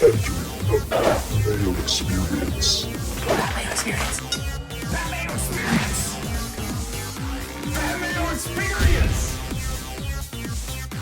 Entering the Mayo Experience. Mayo Experience. Mayo Experience. Mayo Experience.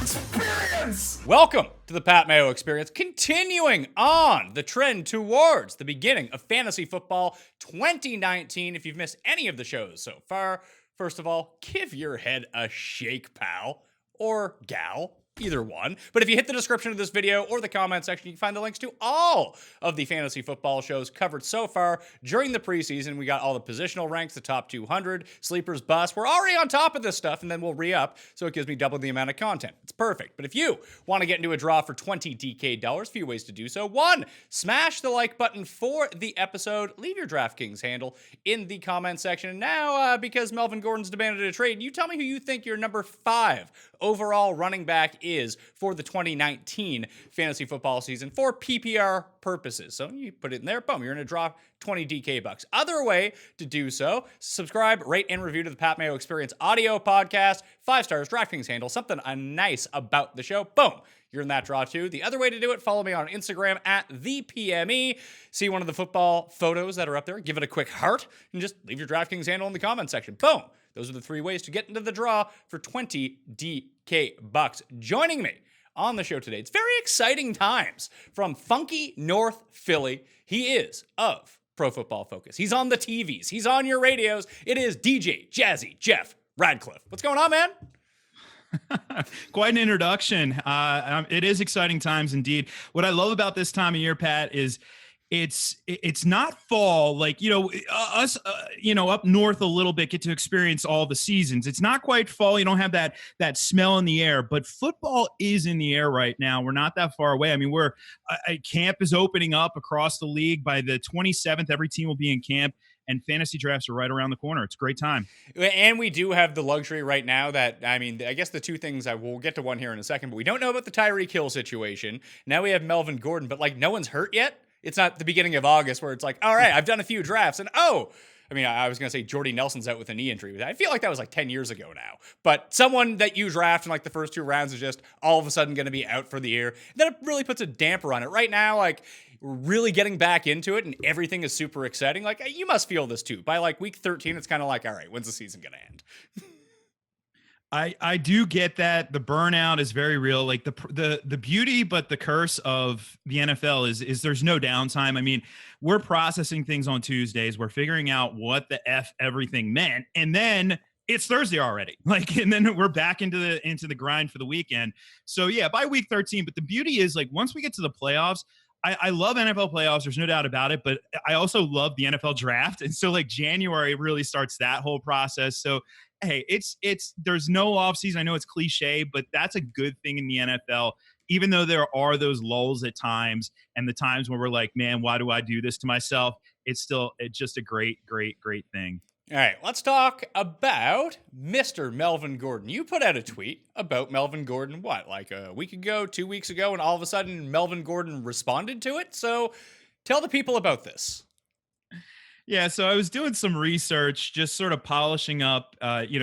Experience. Welcome to the Pat Mayo Experience, continuing on the trend towards the beginning of fantasy football 2019. If you've missed any of the shows so far, first of all, give your head a shake, pal, or gal. Either one. But if you hit the description of this video or the comment section, you can find the links to all of the fantasy football shows covered so far during the preseason. We got all the positional ranks, the top 200, sleepers, bust. We're already on top of this stuff, and then we'll re-up, so it gives me double the amount of content. It's perfect. But if you want to get into a draw for 20 DK dollars, few ways to do so. One, smash the like button for the episode. Leave your DraftKings handle in the comment section. And now, because Melvin Gordon's demanded a trade, you tell me who you think your number 5 overall running back is for the 2019 fantasy football season for PPR purposes. So you put it in there, boom, you're going to draw 20 DK bucks. Other way to do so, subscribe, rate, and review to the Pat Mayo Experience audio podcast. 5 stars, DraftKings handle, something nice about the show. Boom. You're in that draw too. The other way to do it, follow me on Instagram at ThePME. See one of the football photos that are up there. Give it a quick heart and just leave your DraftKings handle in the comment section. Boom. Those are the 3 ways to get into the draw for 20 DK bucks. Joining me on the show today, it's very exciting times from funky North Philly. He is of Pro Football Focus. He's on the TVs. He's on your radios. It is DJ Jazzy Jeff Ratcliffe. What's going on, man? Quite an introduction. It is exciting times indeed. What I love about this time of year, Pat, is it's not fall like, us, up north a little bit get to experience all the seasons. It's not quite fall. You don't have that smell in the air, but football is in the air right now. We're not that far away. I mean, camp is opening up across the league. By the 27th, every team will be in camp. And fantasy drafts are right around the corner. It's a great time. And we do have the luxury right now that, I guess the 2 things, we'll get to one here in a second, but we don't know about the Tyreek Hill situation. Now we have Melvin Gordon, but no one's hurt yet. It's not the beginning of August where it's like, all right, I've done a few drafts and I was going to say Jordy Nelson's out with a knee injury. I feel like that was 10 years ago now. But someone that you draft in the first 2 rounds is just all of a sudden going to be out for the year. Then it really puts a damper on it. Right now, we're really getting back into it and everything is super exciting. You must feel this too. By week 13, it's kind of all right, when's the season going to end? I do get that. The burnout is very real. The beauty, but the curse of the NFL is there's no downtime. I mean, we're processing things on Tuesdays. We're figuring out what the F everything meant. And then it's Thursday already. And then we're back into the grind for the weekend. So yeah, by week 13, but the beauty is once we get to the playoffs, I love NFL playoffs. There's no doubt about it, but I also love the NFL draft. And so January really starts that whole process. So, hey, there's no offseason. I know it's cliche, but that's a good thing in the NFL, even though there are those lulls at times and the times where we're like, man, why do I do this to myself? It's just a great, great, great thing. All right, let's talk about Mr. Melvin Gordon. You put out a tweet about Melvin Gordon, a week ago, 2 weeks ago, and all of a sudden Melvin Gordon responded to it. So tell the people about this. Yeah, so I was doing some research, just sort of polishing up,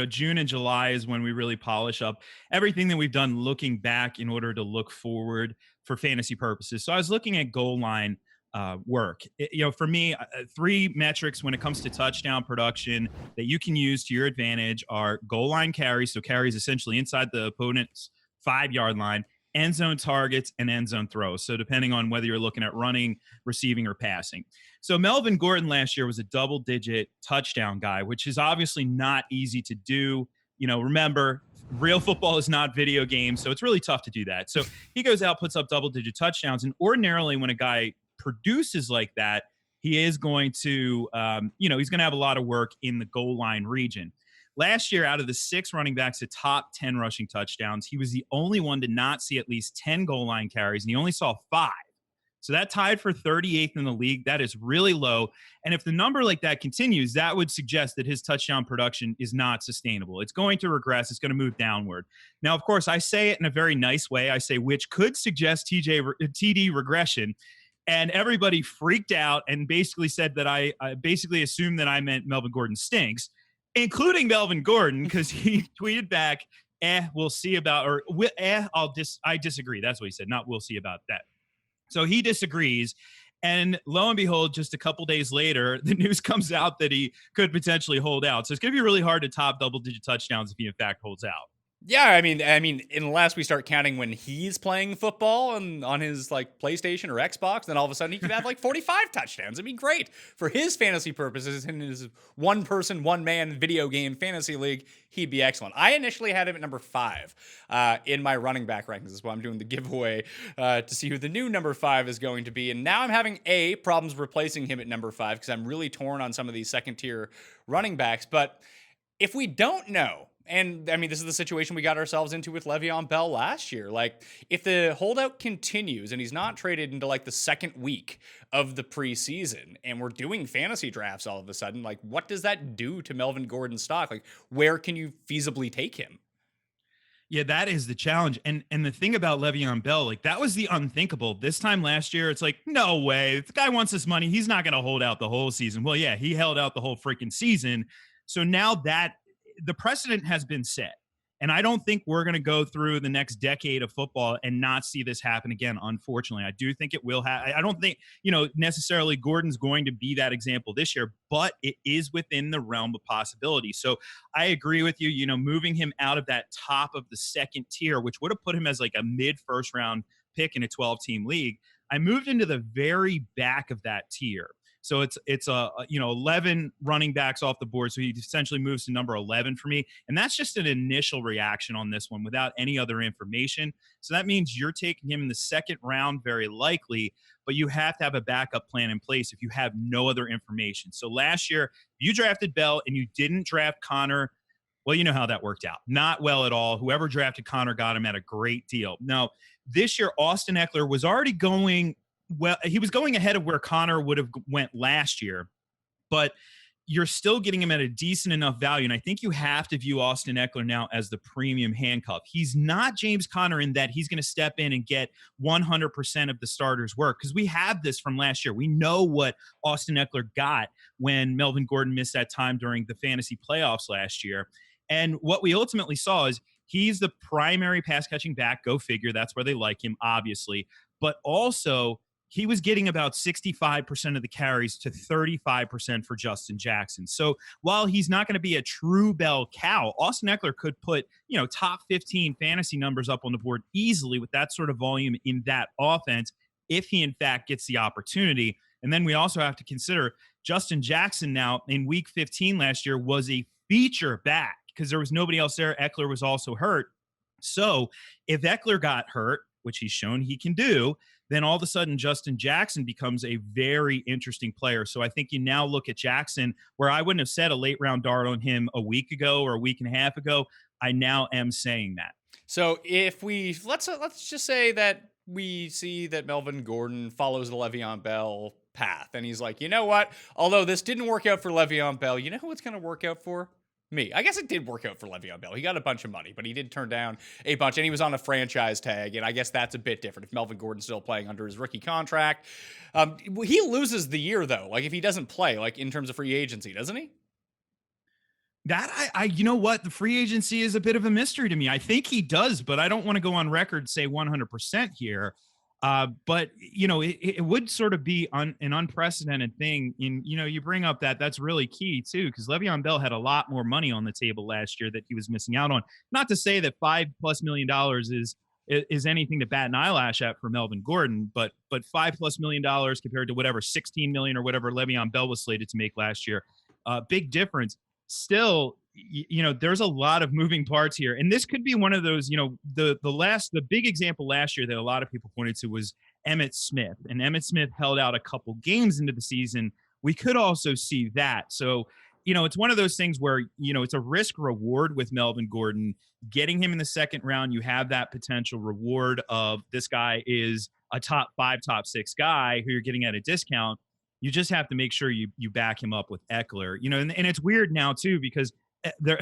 June and July is when we really polish up everything that we've done looking back in order to look forward for fantasy purposes. So I was looking at goal line work. For me, 3 metrics when it comes to touchdown production that you can use to your advantage are goal line carries, so carries essentially inside the opponent's 5-yard line, end zone targets, and end zone throws. So depending on whether you're looking at running, receiving, or passing. So Melvin Gordon last year was a double-digit touchdown guy, which is obviously not easy to do. Remember, real football is not video games, so it's really tough to do that. So he goes out, puts up double-digit touchdowns, and ordinarily when a guy produces like that, he is going to, he's going to have a lot of work in the goal line region. Last year, out of the 6 running backs to top 10 rushing touchdowns, he was the only one to not see at least 10 goal line carries, and he only saw 5. So that tied for 38th in the league. That is really low. And if the number like that continues, that would suggest that his touchdown production is not sustainable. It's going to regress. It's going to move downward. Now, of course, I say it in a very nice way. I say, which could suggest TD regression. And everybody freaked out and basically said that I basically assumed that I meant Melvin Gordon stinks, including Melvin Gordon, because he tweeted back, we'll see about, or I disagree. That's what he said, not we'll see about that. So he disagrees. And lo and behold, just a couple days later, the news comes out that he could potentially hold out. So it's going to be really hard to top double-digit touchdowns if he in fact holds out. Yeah, I mean, unless we start counting when he's playing football and on his like PlayStation or Xbox, then all of a sudden he could have like 45 touchdowns. It'd be great for his fantasy purposes in his one-person, one-man video game fantasy league. He'd be excellent. I initially had him at number 5 in my running back rankings. This is why I'm doing the giveaway to see who the new number 5 is going to be. And now I'm having problems replacing him at number 5 because I'm really torn on some of these second-tier running backs. But if we don't know. And I mean, this is the situation we got ourselves into with Le'Veon Bell last year. Like, if the holdout continues and he's not traded into like the second week of the preseason and we're doing fantasy drafts all of a sudden, like, what does that do to Melvin Gordon's stock? Like, where can you feasibly take him? Yeah, that is the challenge. And the thing about Le'Veon Bell, like that was the unthinkable. This time last year, it's like, no way. If the guy wants this money, he's not going to hold out the whole season. Well, yeah, he held out the whole freaking season. So now that the precedent has been set. And I don't think we're going to go through the next decade of football and not see this happen again, unfortunately. I do think it will happen. I don't think, necessarily Gordon's going to be that example this year, but it is within the realm of possibility. So I agree with you, moving him out of that top of the second tier, which would have put him as like a mid-first round pick in a 12-team league. I moved into the very back of that tier. So it's 11 running backs off the board. So he essentially moves to number 11 for me. And that's just an initial reaction on this one without any other information. So that means you're taking him in the second round, very likely, but you have to have a backup plan in place if you have no other information. So last year, you drafted Bell and you didn't draft Connor. Well, you know how that worked out. Not well at all. Whoever drafted Connor got him at a great deal. Now, this year, Austin Ekeler was already going well, he was going ahead of where Connor would have went last year, but you're still getting him at a decent enough value. And I think you have to view Austin Ekeler now as the premium handcuff. He's not James Conner in that he's going to step in and get 100% of the starters' work, because we have this from last year. We know what Austin Ekeler got when Melvin Gordon missed that time during the fantasy playoffs last year. And what we ultimately saw is he's the primary pass catching back. Go figure. That's where they like him, obviously. But also, he was getting about 65% of the carries to 35% for Justin Jackson. So while he's not going to be a true bell cow, Austin Ekeler could put, top 15 fantasy numbers up on the board easily with that sort of volume in that offense, if he in fact gets the opportunity. And then we also have to consider Justin Jackson now in week 15 last year was a feature back because there was nobody else there. Ekeler was also hurt. So if Ekeler got hurt, which he's shown he can do, then all of a sudden Justin Jackson becomes a very interesting player. So I think you now look at Jackson, where I wouldn't have said a late round dart on him a week ago or a week and a half ago. I now am saying that. So if we let's just say that we see that Melvin Gordon follows the Le'Veon Bell path, and he's like, you know what? Although this didn't work out for Le'Veon Bell, you know who it's going to work out for? Me. I guess it did work out for Le'Veon Bell. He got a bunch of money, but he did turn down a bunch, and he was on a franchise tag, and I guess that's a bit different if Melvin Gordon's still playing under his rookie contract. He loses the year, though, like if he doesn't play, like in terms of free agency, doesn't he? That you know what? The free agency is a bit of a mystery to me. I think he does, but I don't want to go on record and say 100% here. But it would sort of be an unprecedented thing. You bring up that's really key too, because Le'Veon Bell had a lot more money on the table last year that he was missing out on. Not to say that $5+ million is anything to bat an eyelash at for Melvin Gordon, but $5+ million compared to whatever 16 million or whatever Le'Veon Bell was slated to make last year, big difference. Still, there's a lot of moving parts here. And this could be one of those, the big example last year that a lot of people pointed to was Emmitt Smith. And Emmitt Smith held out a couple games into the season. We could also see that. So, it's one of those things where, it's a risk reward with Melvin Gordon. Getting him in the second round, you have that potential reward of this guy is a top 5, top 6 guy who you're getting at a discount. You just have to make sure you back him up with Ekeler, and it's weird now too, because there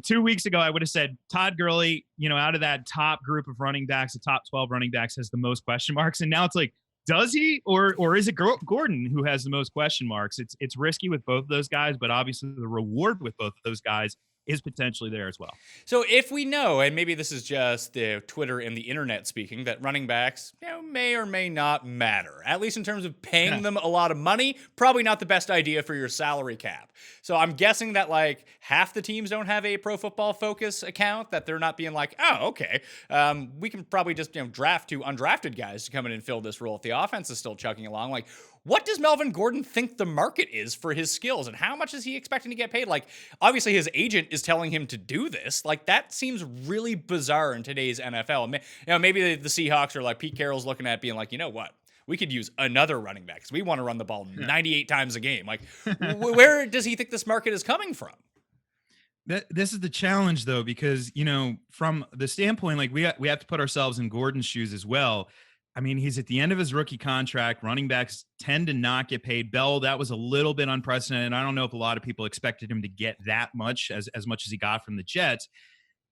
2 weeks ago, I would have said Todd Gurley, out of that top group of running backs, the top 12 running backs has the most question marks. And now it's like, does he, or is it Gordon who has the most question marks? It's risky with both of those guys, but obviously the reward with both of those guys is potentially there as well. So if we know, and maybe this is just the Twitter and the internet speaking, that running backs may or may not matter, at least in terms of paying them a lot of money, probably not the best idea for your salary cap. So I'm guessing that like half the teams don't have a Pro Football Focus account, that they're not being like, oh, okay, we can probably just draft 2 undrafted guys to come in and fill this role if the offense is still chugging along. Like, what does Melvin Gordon think the market is for his skills, and how much is he expecting to get paid? Like, obviously his agent is telling him to do this. Like, that seems really bizarre in today's NFL. Maybe the Seahawks are like, Pete Carroll's looking at being like, you know what? We could use another running back because we want to run the ball 98 times a game. Like, where does he think this market is coming from? This is the challenge, though, because, from the standpoint, like we have to put ourselves in Gordon's shoes as well. I mean, he's at the end of his rookie contract. Running backs tend to not get paid. Bell, that was a little bit unprecedented. I don't know if a lot of people expected him to get that much, as much as he got from the Jets.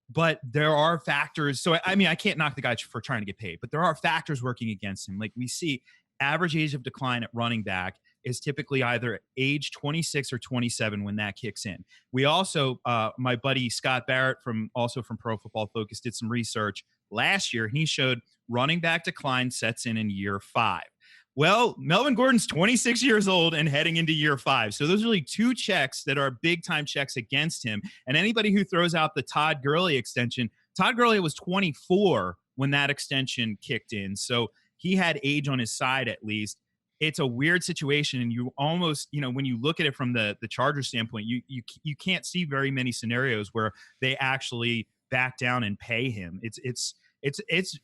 But there are factors. So, I mean, I can't knock the guy for trying to get paid, but there are factors working against him. Like we see average age of decline at running back is typically either age 26 or 27 when that kicks in. We also, my buddy Scott Barrett from Pro Football Focus did some research last year, and he showed running back decline sets in year 5. Well, Melvin Gordon's 26 years old and heading into year 5. So those are really 2 checks that are big-time checks against him. And anybody who throws out the Todd Gurley extension, Todd Gurley was 24 when that extension kicked in. So he had age on his side at least. It's a weird situation, and you almost, when you look at it from the Chargers standpoint, you can't see very many scenarios where they actually back down and pay him. It's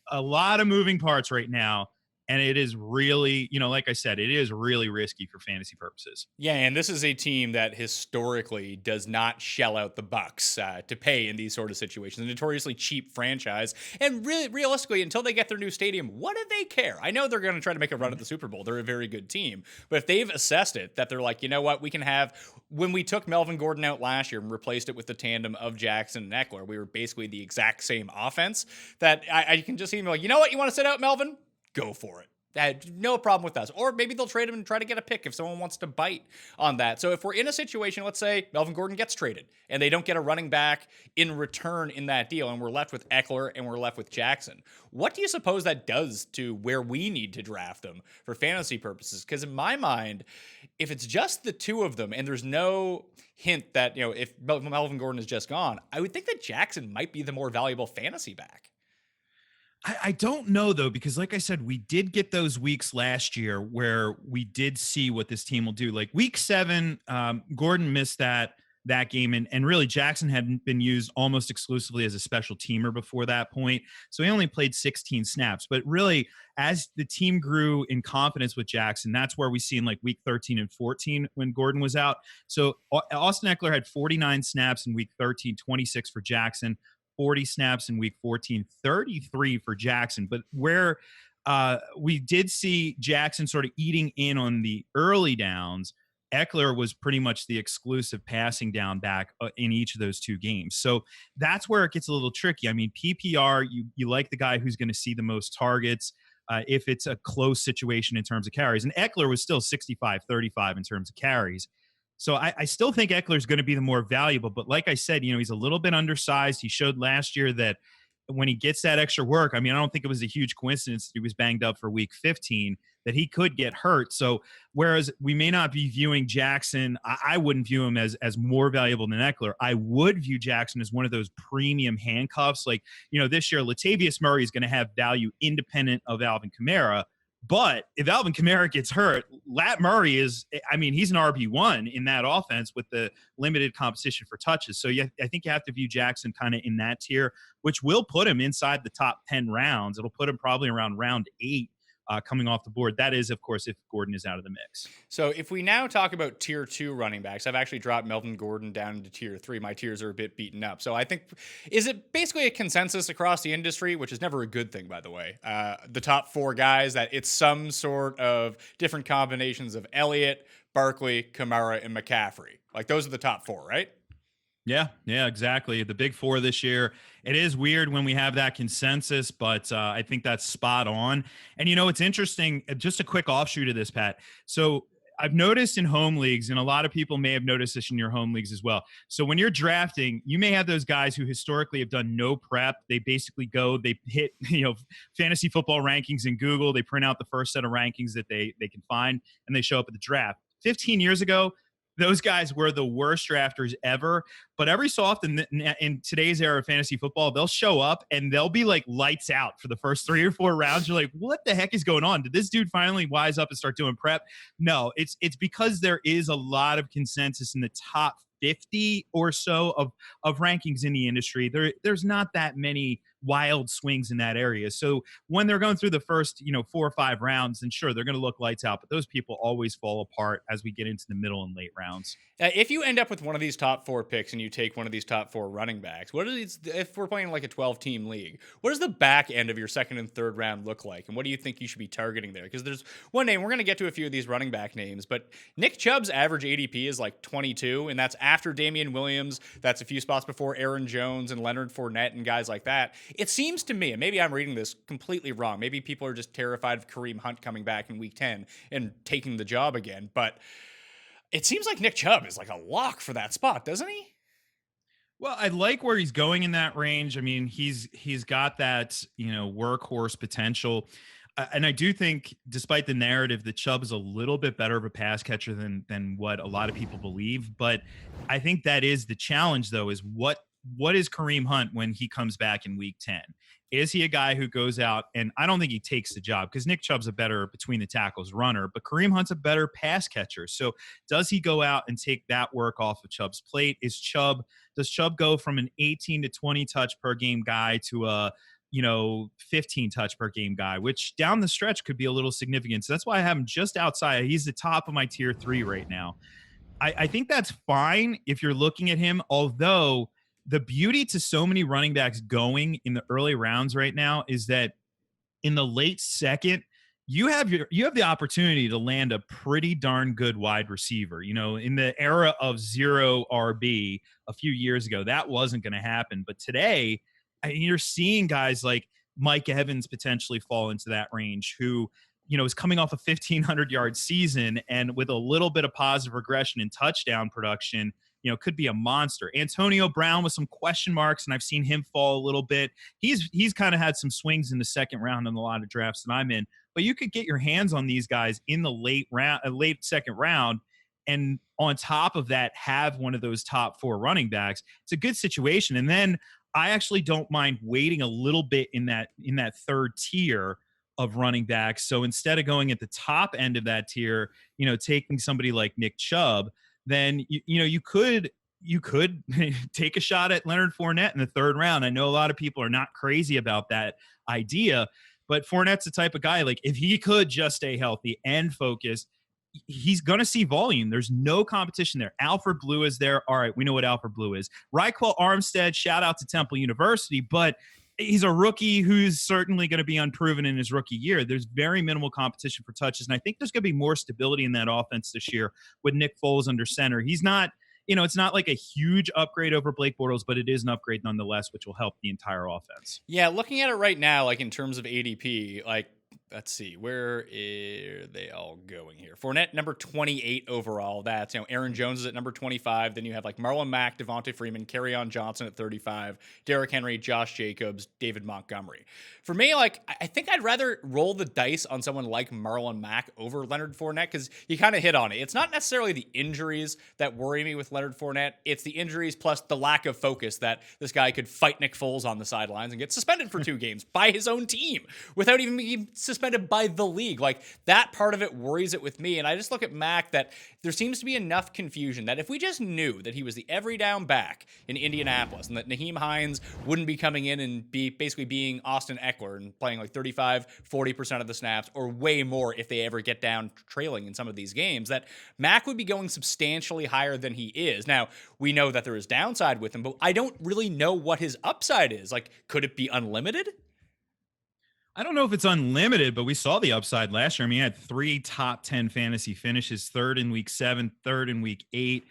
a lot of moving parts right now. And it is really, like I said, it is really risky for fantasy purposes. Yeah, and this is a team that historically does not shell out the bucks to pay in these sort of situations. A notoriously cheap franchise. And really, realistically, until they get their new stadium, what do they care? I know they're going to try to make a run at the Super Bowl. They're a very good team. But if they've assessed it, that they're like, you know what, we can have, when we took Melvin Gordon out last year and replaced it with the tandem of Jackson and Eckler, we were basically the exact same offense, that I can just see them like, you know what, you want to sit out Melvin? Go for it. No problem with us. Or maybe they'll trade him and try to get a pick if someone wants to bite on that. So if we're in a situation, let's say Melvin Gordon gets traded and they don't get a running back in return in that deal, and we're left with Eckler and we're left with Jackson, what do you suppose that does to where we need to draft them for fantasy purposes? Because in my mind, if it's just the 2 of them and there's no hint that, if Melvin Gordon is just gone, I would think that Jackson might be the more valuable fantasy back. I don't know, though, because like I said, we did get those weeks last year where we did see what this team will do. Like week 7, Gordon missed that game. And really Jackson had been used almost exclusively as a special teamer before that point. So he only played 16 snaps. But really, as the team grew in confidence with Jackson, that's where we see in like week 13 and 14 when Gordon was out. So Austin Eckler had 49 snaps in week 13, 26 for Jackson. 40 snaps in week 14, 33 for Jackson. But where we did see Jackson sort of eating in on the early downs, Eckler was pretty much the exclusive passing down back in each of those 2 games. So that's where it gets a little tricky. I mean, PPR, you like the guy who's going to see the most targets if it's a close situation in terms of carries. And Eckler was still 65-35 in terms of carries. So I still think Eckler is going to be the more valuable. But like I said, he's a little bit undersized. He showed last year that when he gets that extra work, I mean, I don't think it was a huge coincidence that he was banged up for week 15, that he could get hurt. So whereas we may not be viewing Jackson, I wouldn't view him as more valuable than Eckler. I would view Jackson as one of those premium handcuffs. Like, this year, Latavius Murray is going to have value independent of Alvin Kamara. But if Alvin Kamara gets hurt, Lat Murray he's an RB1 in that offense with the limited competition for touches. So I think you have to view Jackson kind of in that tier, which will put him inside the top 10 rounds. It'll put him probably around round 8 coming off the board. That is, of course, if Gordon is out of the mix. So if we now talk about tier 2 running backs, I've actually dropped Melvin Gordon down into tier 3. My tiers are a bit beaten up. So I think, is it basically a consensus across the industry, which is never a good thing, by the way, the top 4 guys, that it's some sort of different combinations of Elliott, Barkley, Kamara, and McCaffrey? Like, those are the top 4, right? Yeah, exactly. The big 4 this year. It is weird when we have that consensus, but I think that's spot on. And, it's interesting, just a quick offshoot of this, Pat. So I've noticed in home leagues, and a lot of people may have noticed this in your home leagues as well. So when you're drafting, you may have those guys who historically have done no prep. They basically go, they hit, fantasy football rankings in Google. They print out the first set of rankings that they can find, and they show up at the draft. 15 years ago, those guys were the worst drafters ever. But every so often in today's era of fantasy football, they'll show up and they'll be like lights out for the first 3 or 4 rounds. You're like, what the heck is going on? Did this dude finally wise up and start doing prep? No, it's because there is a lot of consensus in the top 50 or so of rankings in the industry. There's not that many wild swings in that area. So when they're going through the first, 4 or 5 rounds, then sure, they're going to look lights out. But those people always fall apart as we get into the middle and late rounds. If you end up with one of these top 4 picks and you take one of these top 4 running backs, what are these? If we're playing like a 12-team league, what does the back end of your second and third round look like? And what do you think you should be targeting there? Because there's one name, we're going to get to a few of these running back names, but Nick Chubb's average ADP is like 22, and that's after Damian Williams. That's a few spots before Aaron Jones and Leonard Fournette and guys like that. It seems to me, and maybe I'm reading this completely wrong, maybe people are just terrified of Kareem Hunt coming back in week 10 and taking the job again, but it seems like Nick Chubb is like a lock for that spot, doesn't he? Well, I like where he's going in that range. I mean, he's got that, workhorse potential. And I do think, despite the narrative, that Chubb is a little bit better of a pass catcher than what a lot of people believe. But I think that is the challenge, though, is what is Kareem Hunt when he comes back in week 10? Is he a guy who goes out, and I don't think he takes the job because Nick Chubb's a better between the tackles runner, but Kareem Hunt's a better pass catcher. So does he go out and take that work off of Chubb's plate? Does Chubb go from an 18 to 20 touch per game guy to a 15 touch per game guy, which down the stretch could be a little significant. So that's why I have him just outside. He's the top of my tier 3 right now. I think that's fine if you're looking at him, although the beauty to so many running backs going in the early rounds right now is that in the late second, you have the opportunity to land a pretty darn good wide receiver. In the era of zero RB a few years ago, that wasn't going to happen. But today, you're seeing guys like Mike Evans potentially fall into that range, who is coming off a 1,500-yard season and with a little bit of positive regression in touchdown production, could be a monster. Antonio Brown with some question marks, and I've seen him fall a little bit. He's kind of had some swings in the second round in a lot of drafts that I'm in, but you could get your hands on these guys in the late second round, and on top of that, have one of those top 4 running backs. It's a good situation. And then I actually don't mind waiting a little bit in that third tier of running backs. So instead of going at the top end of that tier, taking somebody like Nick Chubb, then you could take a shot at Leonard Fournette in the third round. I know a lot of people are not crazy about that idea, but Fournette's the type of guy, like, if he could just stay healthy and focused, he's going to see volume. There's no competition there. Alfred Blue is there. All right, we know what Alfred Blue is. Raquel Armstead, shout out to Temple University, but he's a rookie who's certainly going to be unproven in his rookie year. There's very minimal competition for touches, and I think there's going to be more stability in that offense this year with Nick Foles under center. He's not, it's not like a huge upgrade over Blake Bortles, but it is an upgrade nonetheless, which will help the entire offense. Yeah, looking at it right now, like in terms of ADP, like, let's see, where are they all going here? Fournette, number 28 overall. That's, Aaron Jones is at number 25. Then you have like Marlon Mack, Devontae Freeman, Kerryon Johnson at 35, Derrick Henry, Josh Jacobs, David Montgomery. For me, like, I think I'd rather roll the dice on someone like Marlon Mack over Leonard Fournette, because you kind of hit on it. It's not necessarily the injuries that worry me with Leonard Fournette. It's the injuries plus the lack of focus that this guy could fight Nick Foles on the sidelines and get suspended for 2 games by his own team without even being suspended by the league. Like, that part of it worries it with me. And I just look at Mack, that there seems to be enough confusion that if we just knew that he was the every down back in Indianapolis and that Naheem Hines wouldn't be coming in and be basically being Austin Eckler and playing like 35-40% of the snaps or way more if they ever get down trailing in some of these games, that Mack would be going substantially higher than he is. Now, we know that there is downside with him, but I don't really know what his upside is. Like, could it be unlimited? I don't know if it's unlimited, but we saw the upside last year. I mean, he had 3 top 10 fantasy finishes, 3rd in week 7, 3rd in week 8,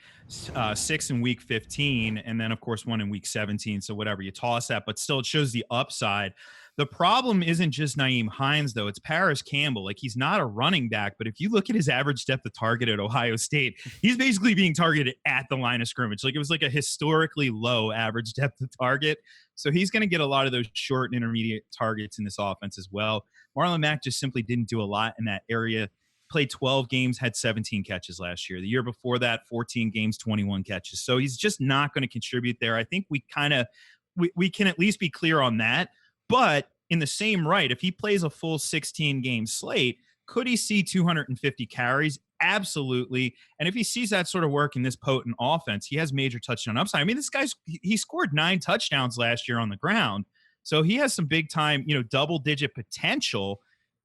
6 in week 15, and then, of course, 1 in week 17. So whatever, you toss that, but still it shows the upside. The problem isn't just Nyheim Hines, though. It's Paris Campbell. Like, he's not a running back, but if you look at his average depth of target at Ohio State, he's basically being targeted at the line of scrimmage. Like, it was like a historically low average depth of target. So he's going to get a lot of those short and intermediate targets in this offense as well. Marlon Mack just simply didn't do a lot in that area. Played 12 games, had 17 catches last year. The year before that, 14 games, 21 catches. So he's just not going to contribute there. I think we can at least be clear on that. But in the same right, if he plays a full 16-game slate, could he see 250 carries? Absolutely. And if he sees that sort of work in this potent offense, he has major touchdown upside. I mean, this guy's he scored 9 touchdowns last year on the ground. So he has some big time, double-digit potential.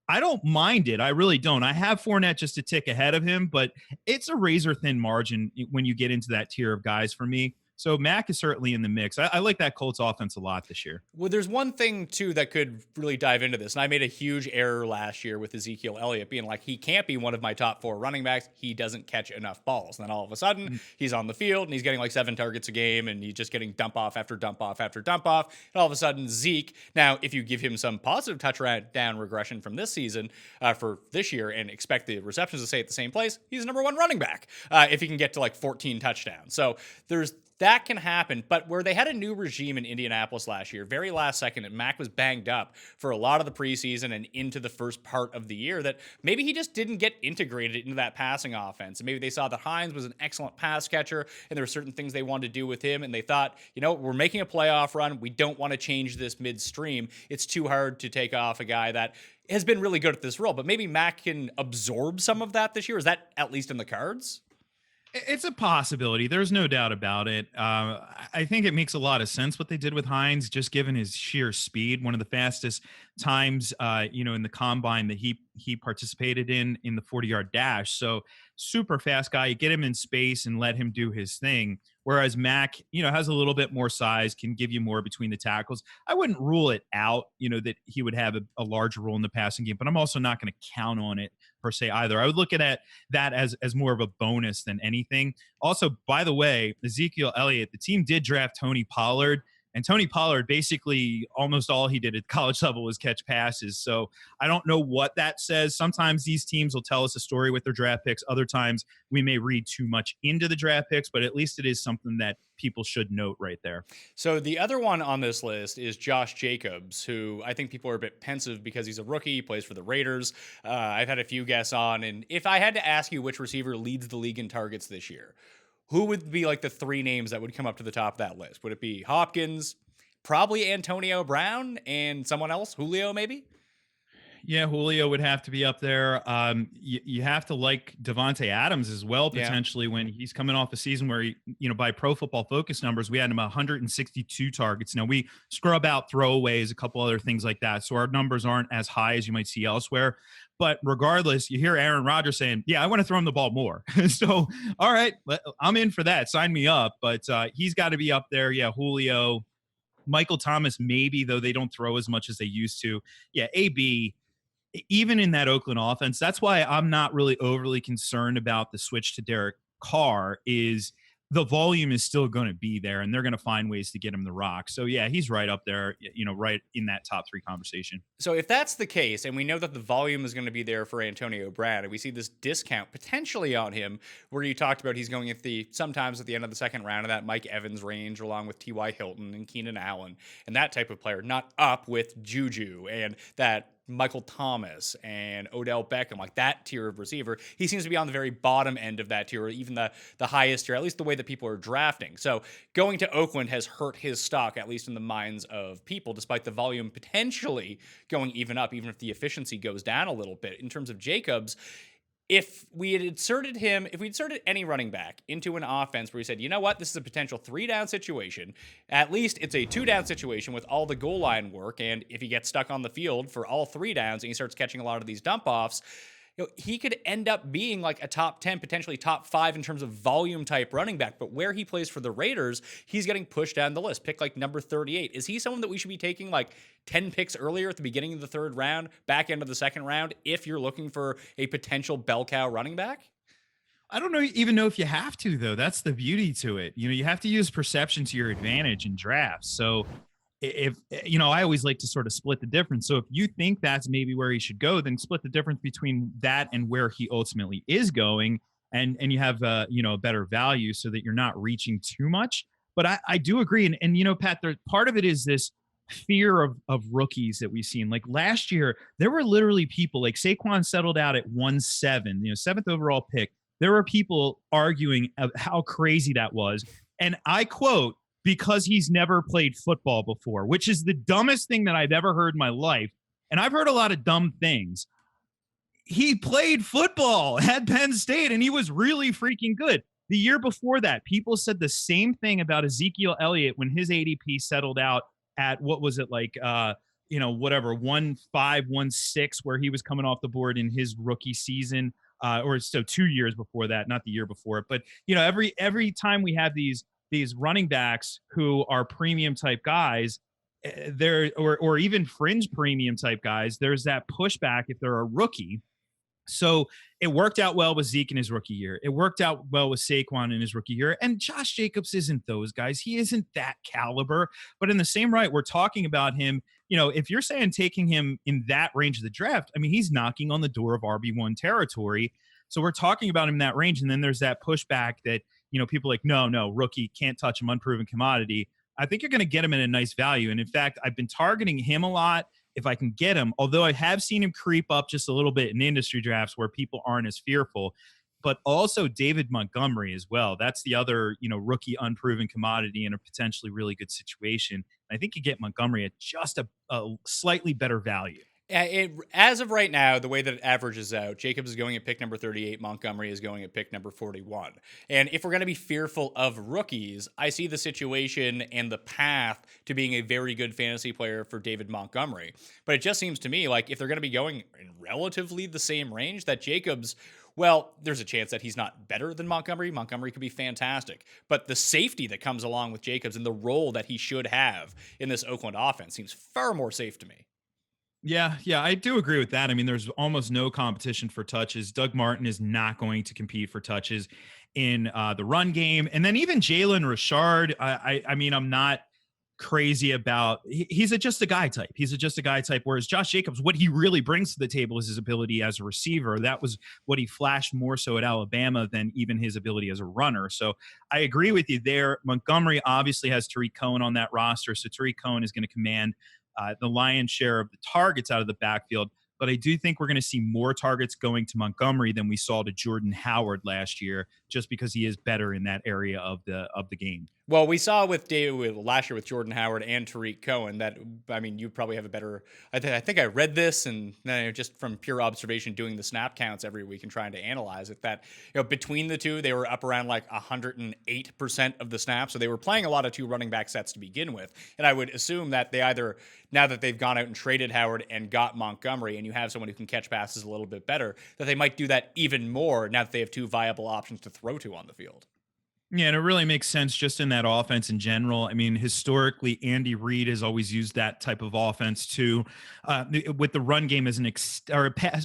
I don't mind it. I really don't. I have Fournette just a tick ahead of him, but it's a razor-thin margin when you get into that tier of guys for me. So Mack is certainly in the mix. I like that Colts offense a lot this year. Well, there's one thing, too, that could really dive into this. And I made a huge error last year with Ezekiel Elliott being like, he can't be one of my top 4 running backs. He doesn't catch enough balls. And then all of a sudden, he's on the field and he's getting like 7 targets a game and he's just getting dump off after dump off after dump off. And all of a sudden, Zeke, now, if you give him some positive touchdown regression from this season for this year and expect the receptions to stay at the same place, he's the number 1 running back if he can get to like 14 touchdowns. So that can happen, but where they had a new regime in Indianapolis last year, very last second, and Mack was banged up for a lot of the preseason and into the first part of the year, that maybe he just didn't get integrated into that passing offense. And maybe they saw that Hines was an excellent pass catcher, and there were certain things they wanted to do with him, and they thought, we're making a playoff run. We don't want to change this midstream. It's too hard to take off a guy that has been really good at this role, but maybe Mack can absorb some of that this year. Is that at least in the cards? It's a possibility. There's no doubt about it. I think it makes a lot of sense what they did with Hines, just given his sheer speed. One of the fastest times, in the combine that he participated in the 40-yard dash. So super fast guy. You get him in space and let him do his thing. Whereas Mack, has a little bit more size, can give you more between the tackles. I wouldn't rule it out, that he would have a larger role in the passing game, but I'm also not going to count on it per se either. I would look at that as more of a bonus than anything. Also, by the way, Ezekiel Elliott, the team did draft Tony Pollard. And Tony Pollard, basically almost all he did at college level was catch passes. So I don't know what that says. Sometimes these teams will tell us a story with their draft picks. Other times we may read too much into the draft picks, but at least it is something that people should note right there. So the other one on this list is Josh Jacobs, who I think people are a bit pensive because he's a rookie. He plays for the Raiders. I've had a few guests on, and if I had to ask you which receiver leads the league in targets this year, who would be like the 3 names that would come up to the top of that list? Would it be Hopkins, probably Antonio Brown, and someone else? Julio, maybe? Yeah, Julio would have to be up there. You have to like Devontae Adams as well, potentially, when he's coming off a season where, by Pro Football Focus numbers, we had him 162 targets. Now, we scrub out throwaways, a couple other things like that, so our numbers aren't as high as you might see elsewhere. But regardless, you hear Aaron Rodgers saying, I want to throw him the ball more. So, all right, I'm in for that. Sign me up. But he's got to be up there. Yeah, Julio. Michael Thomas, maybe, though they don't throw as much as they used to. Yeah, AB, even in that Oakland offense, that's why I'm not really overly concerned about the switch to Derek Carr, is the volume is still going to be there, and they're going to find ways to get him the rock. So, yeah, he's right up there, right in that top 3 conversation. So if that's the case, and we know that the volume is going to be there for Antonio Brown, and we see this discount potentially on him, where you talked about he's going sometimes at the end of the second round of that Mike Evans range, along with T.Y. Hilton and Keenan Allen, and that type of player, not up with Juju and that Michael Thomas and Odell Beckham, like that tier of receiver. He seems to be on the very bottom end of that tier, or even the highest tier, at least the way that people are drafting. So going to Oakland has hurt his stock, at least in the minds of people, despite the volume potentially going even up, even if the efficiency goes down a little bit. In terms of Jacobs, if we inserted any running back into an offense where we said, you know what, this is a potential 3-down situation, at least it's a 2-down situation with all the goal line work, and if he gets stuck on the field for all 3 downs and he starts catching a lot of these dump-offs, he could end up being like a top 10, potentially top 5 in terms of volume type running back. But where he plays for the Raiders, he's getting pushed down the list. Pick like number 38. Is he someone that we should be taking like 10 picks earlier at the beginning of the 3rd round, back end of the 2nd round, if you're looking for a potential bell cow running back? I don't even know if you have to, though. That's the beauty to it. You have to use perception to your advantage in drafts. So if I always like to sort of split the difference. So if you think that's maybe where he should go, then split the difference between that and where he ultimately is going, and you have a better value so that you're not reaching too much. But I do agree, and Pat, there, part of it is this fear of rookies that we've seen. Like last year, there were literally people like Saquon settled out at 1-7, seventh overall pick. There were people arguing of how crazy that was, and I quote, because he's never played football before, which is the dumbest thing that I've ever heard in my life. And I've heard a lot of dumb things. He played football at Penn State, and he was really freaking good. The year before that, people said the same thing about Ezekiel Elliott when his ADP settled out at, what was it, like, whatever, 1.5, 1.6, where he was coming off the board in his rookie season, or so 2 years before that, not the year before it. But, every time we have these running backs who are premium type guys, there or even fringe premium type guys, there's that pushback if they're a rookie. So it worked out well with Zeke in his rookie year. It worked out well with Saquon in his rookie year. And Josh Jacobs isn't those guys. He isn't that caliber. But in the same right, we're talking about him. If you're saying taking him in that range of the draft, I mean, he's knocking on the door of RB1 territory. So we're talking about him in that range. And then there's that pushback that, people are like, no, rookie, can't touch him, unproven commodity. I think you're going to get him at a nice value. And in fact, I've been targeting him a lot if I can get him, although I have seen him creep up just a little bit in industry drafts where people aren't as fearful, but also David Montgomery as well. That's the other, rookie unproven commodity in a potentially really good situation. I think you get Montgomery at just a slightly better value. As of right now, the way that it averages out, Jacobs is going at pick number 38, Montgomery is going at pick number 41. And if we're going to be fearful of rookies, I see the situation and the path to being a very good fantasy player for David Montgomery. But it just seems to me like if they're going to be going in relatively the same range, that Jacobs, well, there's a chance that he's not better than Montgomery. Montgomery could be fantastic. But the safety that comes along with Jacobs and the role that he should have in this Oakland offense seems far more safe to me. Yeah, I do agree with that. I mean, there's almost no competition for touches. Doug Martin is not going to compete for touches in the run game. And then even Jalen Richard, I mean, I'm not crazy about, he's just a guy type. He's just a guy type. Whereas Josh Jacobs, what he really brings to the table is his ability as a receiver. That was what he flashed more so at Alabama than even his ability as a runner. So I agree with you there. Montgomery obviously has Tariq Cohen on that roster. So Tariq Cohen is going to command the lion's share of the targets out of the backfield. But I do think we're going to see more targets going to Montgomery than we saw to Jordan Howard last year, just because he is better in that area of the game. Well, we saw with last year with Jordan Howard and Tariq Cohen that, I mean, you probably have a better, I think I read this and just from pure observation doing the snap counts every week and trying to analyze it, that between the two, they were up around like 108% of the snaps. So they were playing a lot of two running back sets to begin with. And I would assume that they either, now that they've gone out and traded Howard and got Montgomery and you have someone who can catch passes a little bit better, that they might do that even more now that they have two viable options to throw to on the field. Yeah, and it really makes sense just in that offense in general. I mean, historically, Andy Reid has always used that type of offense too, with the run game as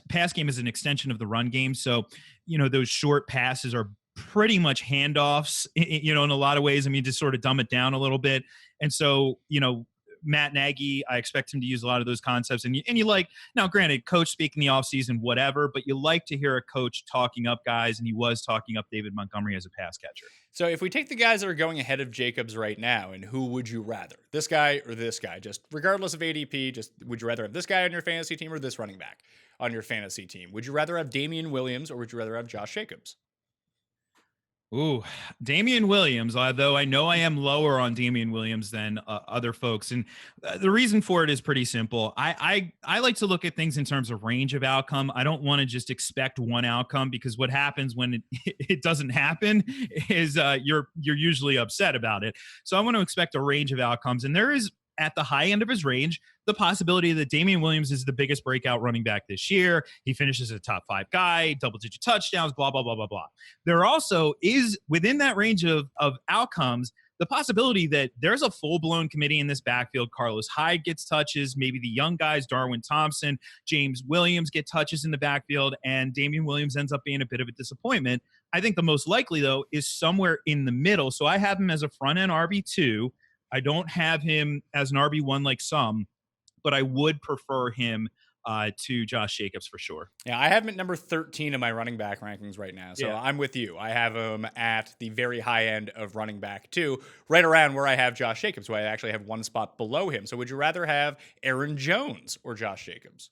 pass game as an extension of the run game. So, those short passes are pretty much handoffs, in a lot of ways. I mean, just sort of dumb it down a little bit. And so, Matt Nagy, I expect him to use a lot of those concepts. And you like, now granted, coach speak in the offseason, whatever, but you like to hear a coach talking up guys, and he was talking up David Montgomery as a pass catcher. So if we take the guys that are going ahead of Jacobs right now, and who would you rather? This guy or this guy? Just regardless of ADP, just would you rather have this guy on your fantasy team or this running back on your fantasy team? Would you rather have Damian Williams or would you rather have Josh Jacobs? Ooh, Damian Williams, although I know I am lower on Damian Williams than other folks. And the reason for it is pretty simple. I like to look at things in terms of range of outcome. I don't want to just expect one outcome, because what happens when it doesn't happen is you're usually upset about it. So I want to expect a range of outcomes. And there is, at the high end of his range, the possibility that Damian Williams is the biggest breakout running back this year. He finishes a top 5 guy, double-digit touchdowns, blah, blah, blah, blah, blah. There also is, within that range of outcomes, the possibility that there's a full-blown committee in this backfield. Carlos Hyde gets touches, maybe the young guys, Darwin Thompson, James Williams get touches in the backfield, and Damian Williams ends up being a bit of a disappointment. I think the most likely, though, is somewhere in the middle. So I have him as a front-end RB2. I don't have him as an RB1 like some, but I would prefer him to Josh Jacobs for sure. Yeah, I have him at number 13 in my running back rankings right now. So I'm with you. I have him at the very high end of running back too, right around where I have Josh Jacobs, who I actually have one spot below him. So would you rather have Aaron Jones or Josh Jacobs?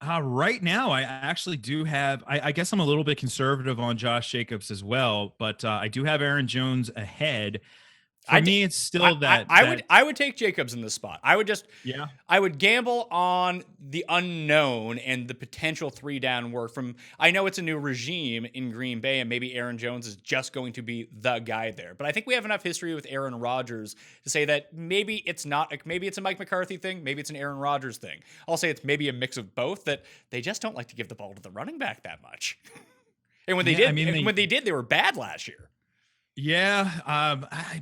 Right now, I actually do have, I guess I'm a little bit conservative on Josh Jacobs as well, but I do have Aaron Jones ahead. For me, it's still I would take Jacobs in this spot. I would gamble on the unknown and the potential 3-down work from. I know it's a new regime in Green Bay, and maybe Aaron Jones is just going to be the guy there. But I think we have enough history with Aaron Rodgers to say that maybe it's not. Maybe it's a Mike McCarthy thing. Maybe it's an Aaron Rodgers thing. I'll say it's maybe a mix of both. That they just don't like to give the ball to the running back that much. And when they did, they were bad last year. Yeah,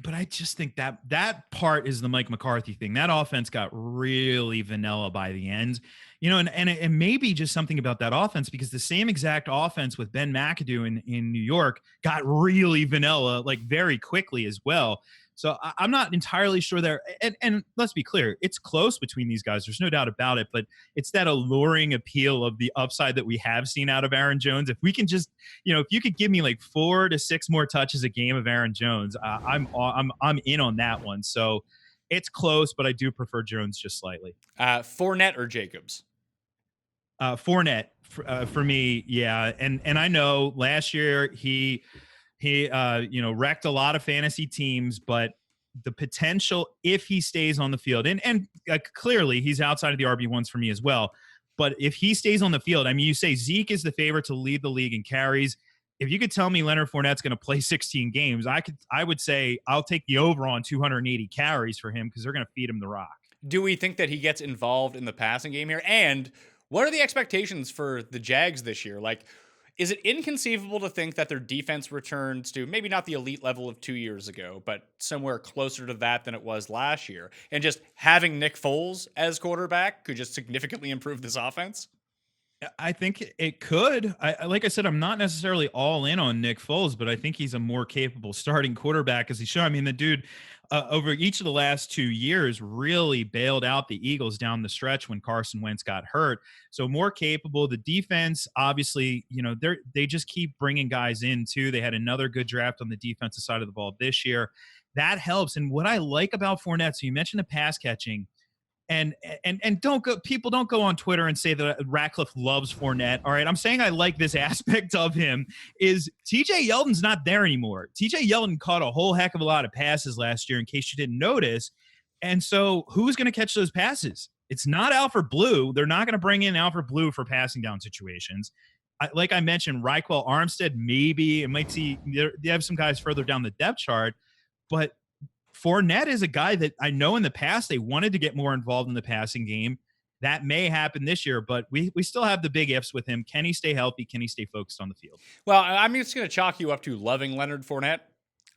but I just think that part is the Mike McCarthy thing. That offense got really vanilla by the end, and it may be just something about that offense, because the same exact offense with Ben McAdoo in New York got really vanilla like very quickly as well. So I'm not entirely sure there. And let's be clear, it's close between these guys. There's no doubt about it. But it's that alluring appeal of the upside that we have seen out of Aaron Jones. If we can just, if you could give me like 4 to 6 more touches a game of Aaron Jones, I'm in on that one. So it's close, but I do prefer Jones just slightly. Fournette or Jacobs? Fournette for me, yeah. And I know last year he wrecked a lot of fantasy teams, but the potential, if he stays on the field, and clearly he's outside of the RB1s for me as well. But if he stays on the field, I mean, you say Zeke is the favorite to lead the league in carries. If you could tell me Leonard Fournette's going to play 16 games, I would say I'll take the over on 280 carries for him, because they're going to feed him the rock. Do we think that he gets involved in the passing game here? And what are the expectations for the Jags this year? Like, is it inconceivable to think that their defense returns to maybe not the elite level of 2 years ago, but somewhere closer to that than it was last year? And just having Nick Foles as quarterback could just significantly improve this offense? I think it could. Like I said, I'm not necessarily all in on Nick Foles, but I think he's a more capable starting quarterback, as he should. I mean, the dude over each of the last 2 years really bailed out the Eagles down the stretch when Carson Wentz got hurt. So more capable. The defense, obviously, they just keep bringing guys in too. They had another good draft on the defensive side of the ball this year. That helps. And what I like about Fournette, so you mentioned the pass catching. And people don't go on Twitter and say that Ratcliffe loves Fournette. All right, I'm saying I like this aspect of him is TJ Yeldon's not there anymore. TJ Yeldon caught a whole heck of a lot of passes last year, in case you didn't notice. And so who's going to catch those passes? It's not Alfred Blue. They're not going to bring in Alfred Blue for passing down situations. Like I mentioned, Raquel Armstead, maybe. It might see they have some guys further down the depth chart, but Fournette is a guy that I know in the past they wanted to get more involved in the passing game. That may happen this year, but we still have the big ifs with him. Can he stay healthy? Can he stay focused on the field? Well, I'm just going to chalk you up to loving Leonard Fournette.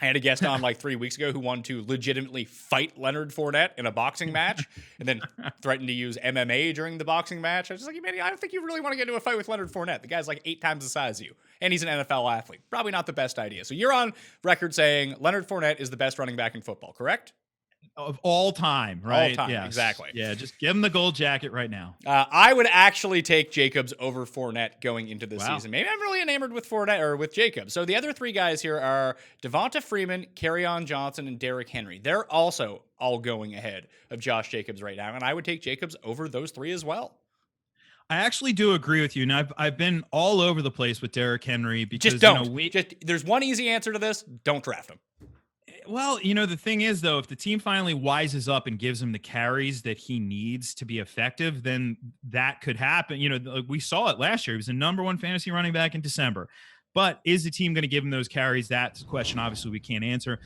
I had a guest on like 3 weeks ago who wanted to legitimately fight Leonard Fournette in a boxing match and then threatened to use MMA during the boxing match. I was just like, man, I don't think you really want to get into a fight with Leonard Fournette. The guy's like 8 times the size of you, and he's an NFL athlete. Probably not the best idea. So you're on record saying Leonard Fournette is the best running back in football, correct? Of all time, right? All time, yes. Exactly. Yeah, just give him the gold jacket right now. I would actually take Jacobs over Fournette going into the season. Maybe I'm really enamored with Fournette or with Jacobs. So the other 3 guys here are Devonta Freeman, Kerryon Johnson, and Derrick Henry. They're also all going ahead of Josh Jacobs right now, and I would take Jacobs over those 3 as well. I actually do agree with you, and I've been all over the place with Derrick Henry because just don't. There's one easy answer to this: don't draft him. Well, the thing is, though, if the team finally wises up and gives him the carries that he needs to be effective, then that could happen. We saw it last year. He was the number 1 fantasy running back in December. But is the team going to give him those carries? That's a question, obviously, we can't answer.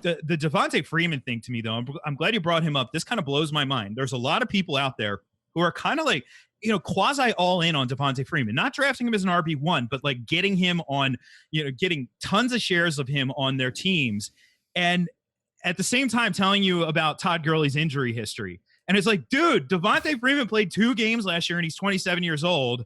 The Devonta Freeman thing to me, though, I'm glad you brought him up. This kind of blows my mind. There's a lot of people out there who are kind of like, quasi all in on Devonta Freeman, not drafting him as an RB1, but like getting him on, getting tons of shares of him on their teams. And at the same time telling you about Todd Gurley's injury history. And it's like, dude, Devonta Freeman played 2 games last year and he's 27 years old.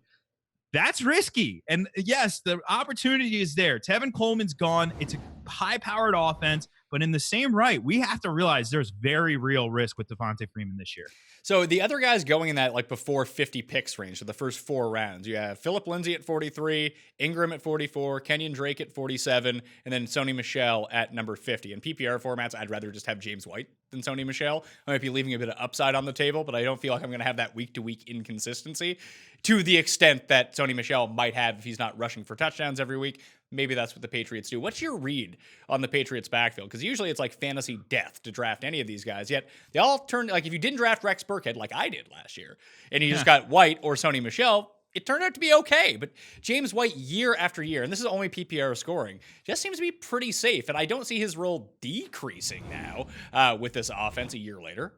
That's risky. And yes, the opportunity is there. Tevin Coleman's gone. It's a high-powered offense. But in the same right, we have to realize there's very real risk with Devontae Freeman this year. So the other guys going in that like before 50 picks range, so the first 4 rounds, you have Philip Lindsay at 43, Ingram at 44, Kenyon Drake at 47, and then Sony Michel at number 50. In PPR formats, I'd rather just have James White than Sony Michel. I might be leaving a bit of upside on the table, but I don't feel like I'm going to have that week-to-week inconsistency to the extent that Sony Michel might have if he's not rushing for touchdowns every week. Maybe that's what the Patriots do. What's your read on the Patriots backfield? Because usually it's like fantasy death to draft any of these guys. Yet they all turned, like if you didn't draft Rex Burkhead like I did last year, and you just got White or Sony Michel, it turned out to be okay. But James White year after year, and this is only PPR scoring, just seems to be pretty safe. And I don't see his role decreasing now with this offense a year later.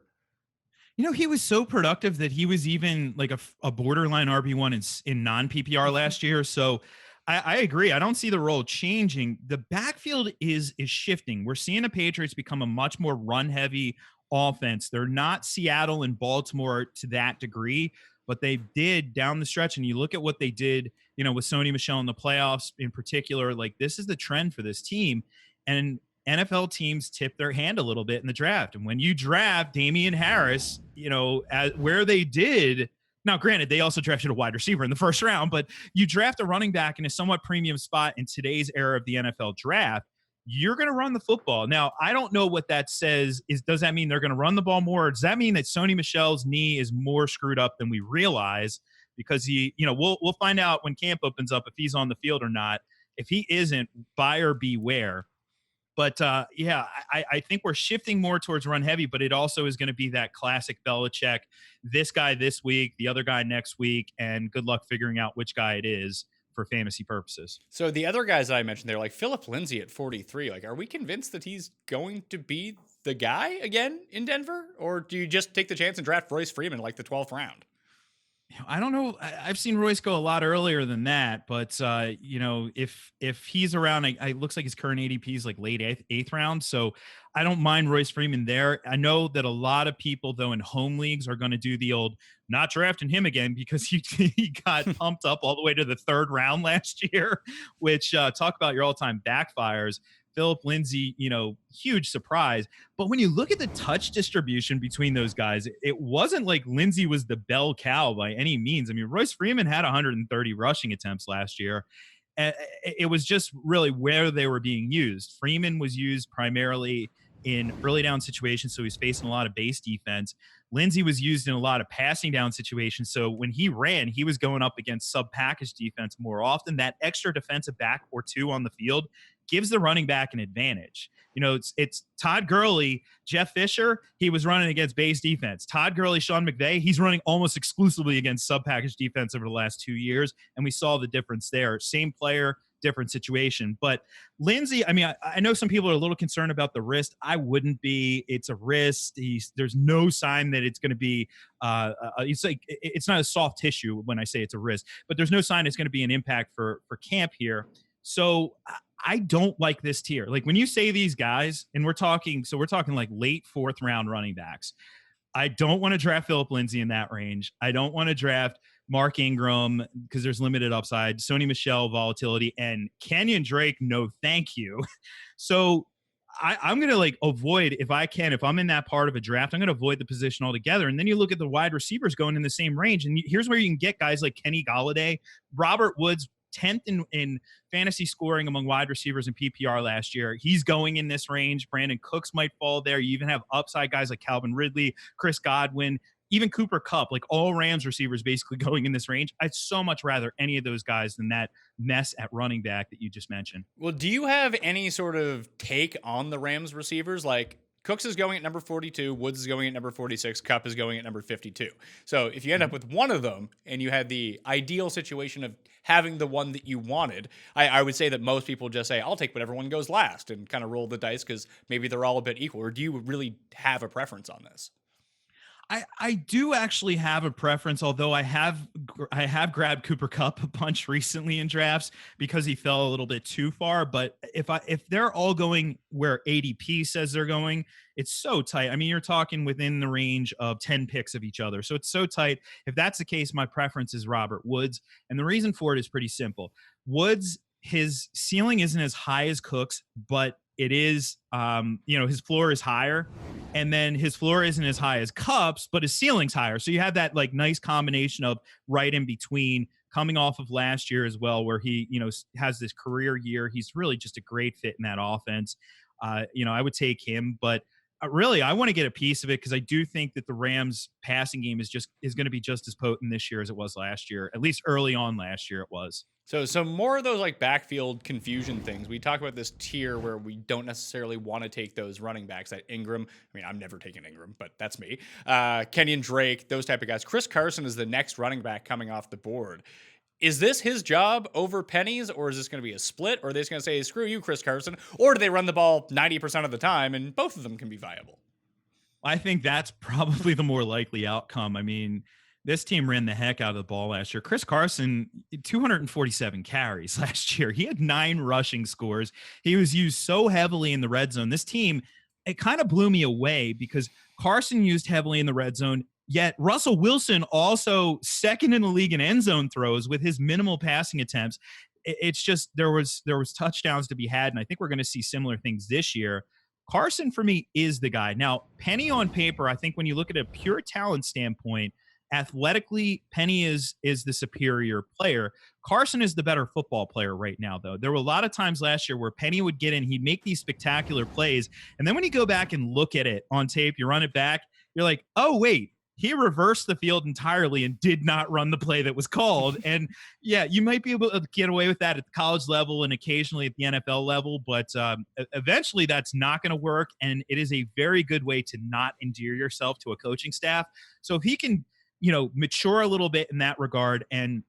You know, he was so productive that he was even like a borderline RB1 in non-PPR last year. So I agree. I don't see the role changing. The backfield is shifting. We're seeing the Patriots become a much more run-heavy offense. They're not Seattle and Baltimore to that degree, but they did down the stretch. And you look at what they did, you know, with Sony Michel in the playoffs in particular, like this is the trend for this team. And NFL teams tip their hand a little bit in the draft. And when you draft Damian Harris, you know, where they did, now granted, they also drafted a wide receiver in the first round, but you draft a running back in a somewhat premium spot in today's era of the NFL draft, you're going to run the football. Now, I don't know what that says. Does that mean they're going to run the ball more? Or does that mean that Sony Michel's knee is more screwed up than we realize? Because we'll find out when camp opens up if he's on the field or not. If he isn't, buyer beware. But I think we're shifting more towards run heavy, but it also is going to be that classic Belichick, this guy this week, the other guy next week, and good luck figuring out which guy it is for fantasy purposes. So the other guys that I mentioned there, like Philip Lindsay at 43, like, are we convinced that he's going to be the guy again in Denver? Or do you just take the chance and draft Royce Freeman like the 12th round? I don't know. I've seen Royce go a lot earlier than that, but if he's around, it looks like his current ADP is like late eighth round. So I don't mind Royce Freeman there. I know that a lot of people though in home leagues are going to do the old not drafting him again because he got pumped up all the way to the 3rd round last year, which talk about your all-time backfires. Philip Lindsay, huge surprise. But when you look at the touch distribution between those guys, it wasn't like Lindsay was the bell cow by any means. I mean, Royce Freeman had 130 rushing attempts last year. It was just really where they were being used. Freeman was used primarily in early down situations, so he's facing a lot of base defense. Lindsay was used in a lot of passing down situations, so when he ran, he was going up against sub-package defense more often. That extra defensive back or two on the field gives the running back an advantage. It's Todd Gurley, Jeff Fisher, he was running against base defense. Todd Gurley, Sean McVay, he's running almost exclusively against sub-package defense over the last 2 years, and we saw the difference there. Same player, different situation. But Lindsay, I mean, I know some people are a little concerned about the wrist. I wouldn't be. It's a wrist. There's no sign that it's going to be it's not a soft tissue when I say it's a wrist, but there's no sign it's going to be an impact for camp here. So I don't like this tier. Like when you say these guys, and we're talking like late 4th round running backs. I don't want to draft Philip Lindsay in that range. I don't want to draft Mark Ingram because there's limited upside, Sony Michel volatility, and Kenyon Drake, no thank you. So I'm going to avoid, if I'm in that part of a draft, I'm going to avoid the position altogether. And then you look at the wide receivers going in the same range. And here's where you can get guys like Kenny Golladay, Robert Woods, 10th in fantasy scoring among wide receivers in PPR last year. He's going in this range. Brandon Cooks might fall there. You even have upside guys like Calvin Ridley, Chris Godwin, even Cooper Kupp, like all Rams receivers basically going in this range. I'd so much rather any of those guys than that mess at running back that you just mentioned. Well, do you have any sort of take on the Rams receivers? Like Cooks is going at number 42, Woods is going at number 46, Kupp is going at number 52. So if you end up with one of them and you had the ideal situation of having the one that you wanted, I would say that most people just say, I'll take whatever one goes last and kind of roll the dice because maybe they're all a bit equal. Or do you really have a preference on this? I do actually have a preference, although I have grabbed Cooper Kupp a bunch recently in drafts because he fell a little bit too far. But if they're all going where ADP says they're going, it's so tight. I mean, you're talking within the range of 10 picks of each other. So it's so tight. If that's the case, my preference is Robert Woods. And the reason for it is pretty simple. Woods, his ceiling isn't as high as Cook's, but it is, his floor is higher, and then his floor isn't as high as Kupp's, but his ceiling's higher. So you have that like nice combination of right in between, coming off of last year as well, where he, has this career year. He's really just a great fit in that offense. I would take him, but really, I want to get a piece of it because I do think that the Rams passing game is going to be just as potent this year as it was last year. At least early on last year, it was. So more of those like backfield confusion things. We talk about this tier where we don't necessarily want to take those running backs at Ingram. I mean, I'm never taking Ingram, but that's me. Kenyon Drake, those type of guys. Chris Carson is the next running back coming off the board. Is this his job over Penny's, or is this going to be a split? Or are they just going to say, screw you, Chris Carson? Or do they run the ball 90% of the time and both of them can be viable? I think that's probably the more likely outcome. I mean, this team ran the heck out of the ball last year. Chris Carson, 247 carries last year. He had 9 rushing scores. He was used so heavily in the red zone. This team, it kind of blew me away because Carson used heavily in the red zone. Yet Russell Wilson also second in the league in end zone throws with his minimal passing attempts. It's just there was touchdowns to be had, and I think we're going to see similar things this year. Carson, for me, is the guy. Now, Penny on paper, I think when you look at a pure talent standpoint, athletically, Penny is the superior player. Carson is the better football player right now, though. There were a lot of times last year where Penny would get in, he'd make these spectacular plays, and then when you go back and look at it on tape, you run it back, you're like, oh, wait. He reversed the field entirely and did not run the play that was called. And yeah, you might be able to get away with that at the college level and occasionally at the NFL level, but eventually that's not going to work. And it is a very good way to not endear yourself to a coaching staff. So if he can, mature a little bit in that regard and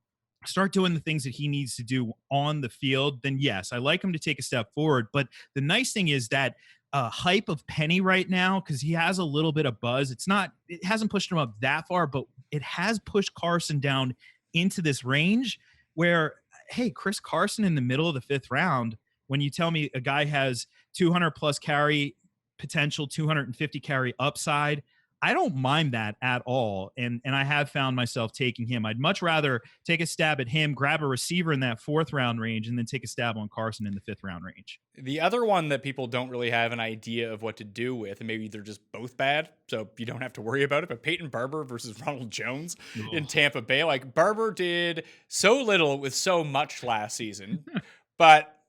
start doing the things that he needs to do on the field, then yes, I like him to take a step forward. But the nice thing is that hype of Penny right now, because he has a little bit of buzz. It hasn't pushed him up that far, but it has pushed Carson down into this range where, hey, Chris Carson in the middle of the 5th round, when you tell me a guy has 200 plus carry potential, 250 carry upside, I don't mind that at all. And I have found myself taking him. I'd much rather take a stab at him, grab a receiver in that 4th round range, and then take a stab on Carson in the 5th round range. The other one that people don't really have an idea of what to do with, and maybe they're just both bad, so you don't have to worry about it, but Peyton Barber versus Ronald Jones in Tampa Bay. Like, Barber did so little with so much last season, but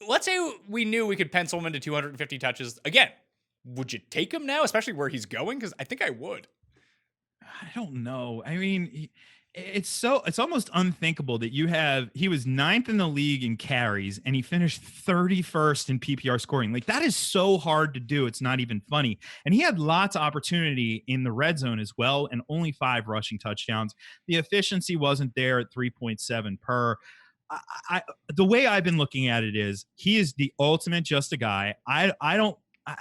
let's say we knew we could pencil him into 250 touches again. Would you take him now, especially where he's going? Because I think I would. I don't know. I mean, it's almost unthinkable that he was 9th in the league in carries and he finished 31st in PPR scoring. Like, that is so hard to do. It's not even funny. And he had lots of opportunity in the red zone as well, and only 5 rushing touchdowns. The efficiency wasn't there at 3.7 per. The way I've been looking at it is he is the ultimate just a guy. I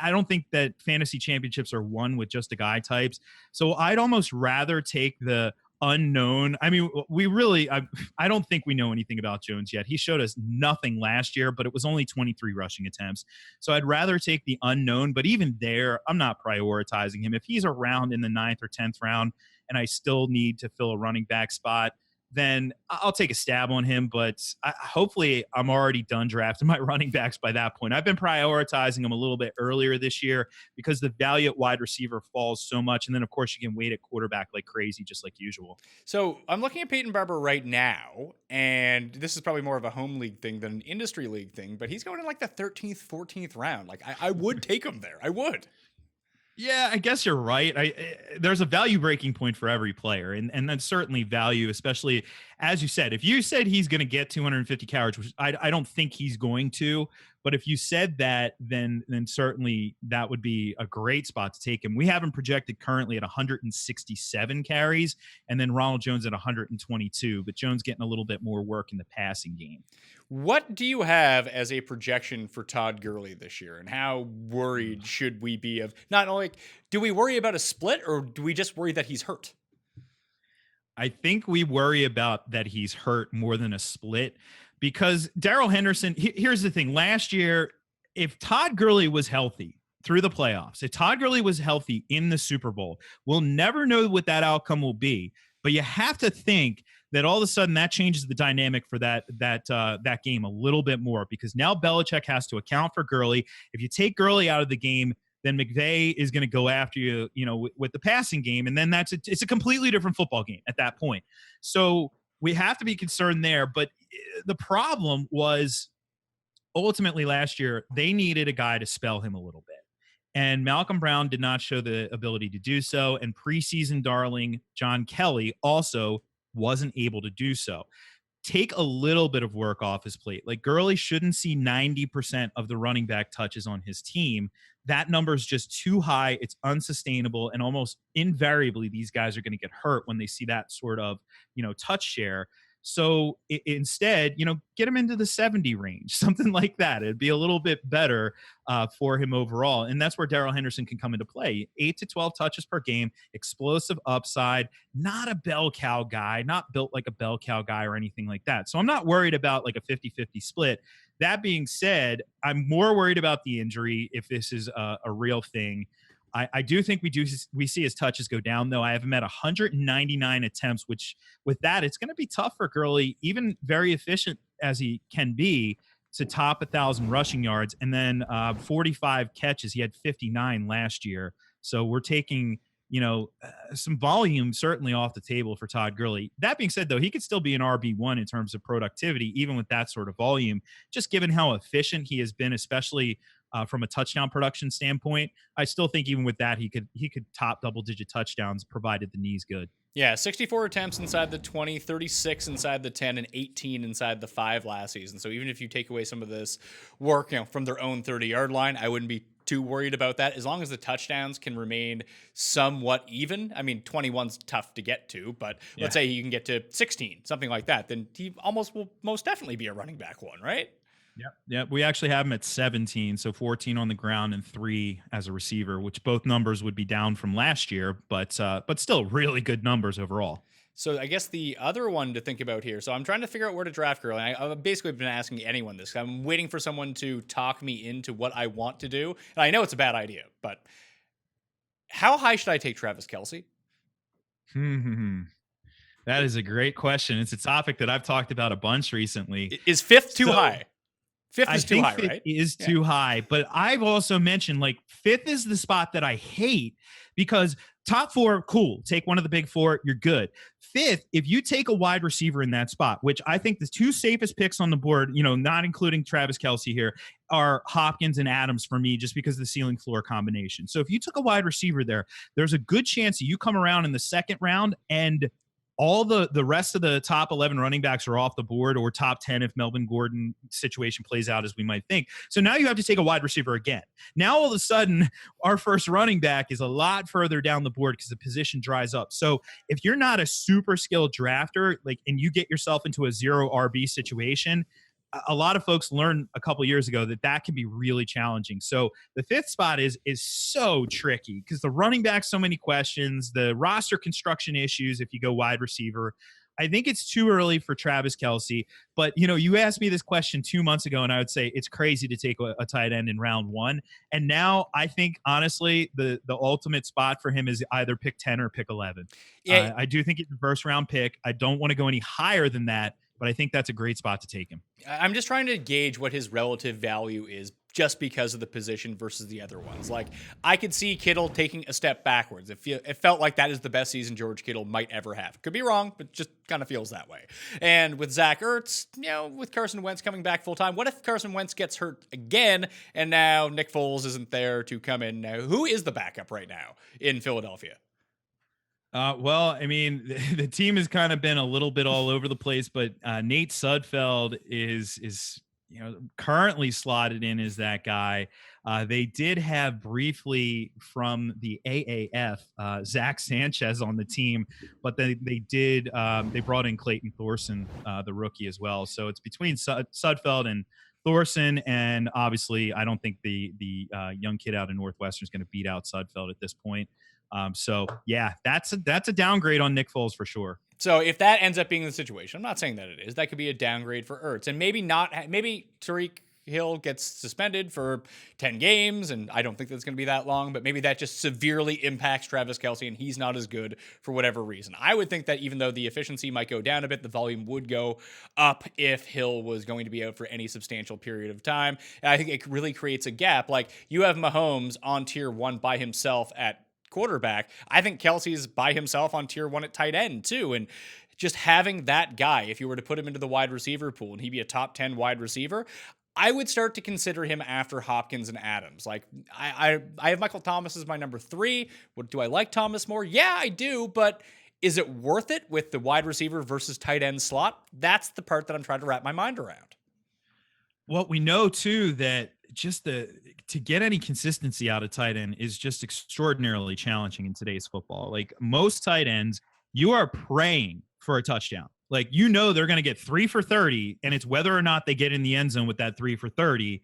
don't think that fantasy championships are won with just a guy types. So I'd almost rather take the unknown. I mean, I don't think we know anything about Jones yet. He showed us nothing last year, but it was only 23 rushing attempts. So I'd rather take the unknown, but even there, I'm not prioritizing him. If he's around in the 9th or 10th round and I still need to fill a running back spot, then I'll take a stab on him. But hopefully I'm already done drafting my running backs by that point. I've been prioritizing them a little bit earlier this year because the value at wide receiver falls so much. And then, of course, you can wait at quarterback like crazy, just like usual. So I'm looking at Peyton Barber right now, and this is probably more of a home league thing than an industry league thing, but he's going in like the 13th, 14th round. Like, I would take him there. I would. Yeah, I guess you're right. There's a value breaking point for every player, and that's certainly value, especially as you said. If you said he's going to get 250 carries, which I don't think he's going to, but if you said that, then certainly that would be a great spot to take him. We have him projected currently at 167 carries, and then Ronald Jones at 122, but Jones getting a little bit more work in the passing game. What do you have as a projection for Todd Gurley this year, and how worried should we be of not only do we worry about a split, or do we just worry that he's hurt? I think we worry about that he's hurt more than a split, because Darrell Henderson, here's the thing. Last year, if Todd Gurley was healthy through the playoffs, if Todd Gurley was healthy in the Super Bowl, we'll never know what that outcome will be. But you have to think that all of a sudden that changes the dynamic for that game a little bit more, because now Belichick has to account for Gurley. If you take Gurley out of the game, then McVay is going to go after you, with the passing game, and then it's a completely different football game at that point. So we have to be concerned there. But the problem was ultimately last year they needed a guy to spell him a little bit. And Malcolm Brown did not show the ability to do so. And preseason darling John Kelly also wasn't able to do so. Take a little bit of work off his plate. Like, Gurley shouldn't see 90% of the running back touches on his team. That number is just too high. It's unsustainable. And almost invariably, these guys are going to get hurt when they see that sort of, touch share. So instead, get him into the 70 range, something like that. It'd be a little bit better for him overall. And that's where Darrell Henderson can come into play. 8 to 12 touches per game, explosive upside, not a bell cow guy, not built like a bell cow guy or anything like that. So I'm not worried about like a 50-50 split. That being said, I'm more worried about the injury if this is a real thing. I do think we see his touches go down, though. I have him at 199 attempts, which with that, it's going to be tough for Gurley, even very efficient as he can be, to top 1,000 rushing yards. And then 45 catches. He had 59 last year. So we're taking, some volume certainly off the table for Todd Gurley. That being said, though, he could still be an RB1 in terms of productivity, even with that sort of volume, just given how efficient he has been, especially from a touchdown production standpoint. I still think even with that, he could top double-digit touchdowns, provided the knee's good. Yeah, 64 attempts inside the 20, 36 inside the 10, and 18 inside the 5 last season. So even if you take away some of this work, from their own 30-yard line, I wouldn't be too worried about that, as long as the touchdowns can remain somewhat even. I mean, 21's tough to get to, but let's say you can get to 16, something like that, then he almost will most definitely be a running back one, right? Yeah. We actually have him at 17, so 14 on the ground and 3 as a receiver, which both numbers would be down from last year, but still really good numbers overall. So I guess the other one to think about here, so I'm trying to figure out where to draft Gurley. I've basically been asking anyone this. I'm waiting for someone to talk me into what I want to do. And I know it's a bad idea, but how high should I take Travis Kelce? That is a great question. It's a topic that I've talked about a bunch recently. Is 5th too high? 5th is too high, right? It is too high, but I've also mentioned 5th is the spot that I hate, because top 4, cool. Take one of the big 4, you're good. 5th, if you take a wide receiver in that spot, which I think the 2 safest picks on the board, not including Travis Kelce here, are Hopkins and Adams for me, just because of the ceiling floor combination. So if you took a wide receiver there, there's a good chance that you come around in the 2nd round and all the rest of the top 11 running backs are off the board, or top 10 if Melvin Gordon situation plays out as we might think. So now you have to take a wide receiver again. Now all of a sudden, our first running back is a lot further down the board because the position dries up. So if you're not a super skilled drafter, and you get yourself into a 0 RB situation, a lot of folks learned a couple years ago that can be really challenging. So the 5th spot is so tricky because the running back, so many questions, the roster construction issues if you go wide receiver. I think it's too early for Travis Kelce, but you asked me this question 2 months ago, and I would say it's crazy to take a tight end in round 1. And now I think honestly the ultimate spot for him is either pick 10 or pick 11. Yeah, I do think it's a first round pick. I don't want to go any higher than that, but I think that's a great spot to take him. I'm just trying to gauge what his relative value is just because of the position versus the other ones. I could see Kittle taking a step backwards. It felt like that is the best season George Kittle might ever have. Could be wrong, but just kind of feels that way. And with Zach Ertz, with Carson Wentz coming back full time, what if Carson Wentz gets hurt again and now Nick Foles isn't there to come in? Now, who is the backup right now in Philadelphia? Well, I mean, the team has kind of been a little bit all over the place, but Nate Sudfeld is currently slotted in as that guy. They did have briefly from the AAF Zach Sanchez on the team, but they brought in Clayton Thorson, the rookie, as well. So it's between Sudfeld and Thorson, and obviously I don't think the young kid out of Northwestern is going to beat out Sudfeld at this point. So yeah, that's a downgrade on Nick Foles for sure. So if that ends up being the situation, I'm not saying that it is. That could be a downgrade for Ertz, and maybe Tariq Hill gets suspended for 10 games, and I don't think that's going to be that long, but maybe that just severely impacts Travis Kelce, and he's not as good for whatever reason. I would think that even though the efficiency might go down a bit, the volume would go up if Hill was going to be out for any substantial period of time. And I think it really creates a gap. Like, you have Mahomes on tier 1 by himself at quarterback. I think Kelce's by himself on tier 1 at tight end too, and just having that guy, if you were to put him into the wide receiver pool and he'd be a top 10 wide receiver, I would start to consider him after Hopkins and Adams. Like, I have Michael Thomas as my number 3. Do I like Thomas more? Yeah, I do, but is it worth it with the wide receiver versus tight end slot? That's the part that I'm trying to wrap my mind around. Well, we know too that just to get any consistency out of tight end is just extraordinarily challenging in today's football. Like, most tight ends, you are praying for a touchdown. Like, you know, they're going to get 3 for 30, and it's whether or not they get in the end zone with that 3 for 30,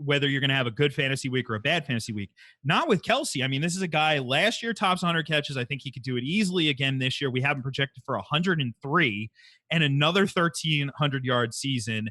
whether you're going to have a good fantasy week or a bad fantasy week. Not with Kelce. I mean, this is a guy last year, tops 100 catches. I think he could do it easily again this year. We have him projected for 103 and another 1,300-yard season.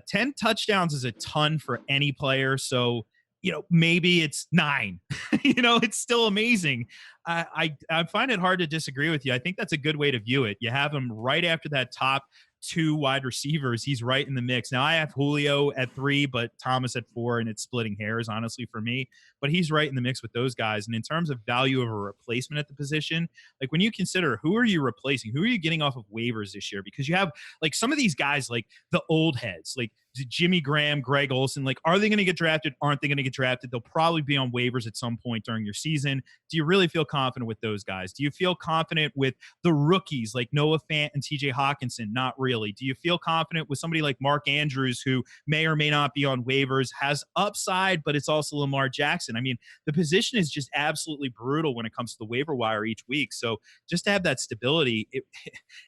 10 touchdowns is a ton for any player. So, you know, maybe it's 9. You know, it's still amazing. I find it hard to disagree with you. I think that's a good way to view it. You have him right after that top 2 wide receivers. He's right in the mix. Now, I have Julio at 3, but Thomas at 4, and it's splitting hairs, honestly, for me. But he's right in the mix with those guys. And in terms of value of a replacement at the position, like, when you consider who are you replacing, who are you getting off of waivers this year? Because you have, like, some of these guys, like the old heads, like Jimmy Graham, Greg Olsen, like, are they going to get drafted? Aren't they going to get drafted? They'll probably be on waivers at some point during your season. Do you really feel confident with those guys? Do you feel confident with the rookies like Noah Fant and TJ Hawkinson? Not really. Do you feel confident with somebody like Mark Andrews, who may or may not be on waivers, has upside, but it's also Lamar Jackson? I mean, the position is just absolutely brutal when it comes to the waiver wire each week. So just to have that stability,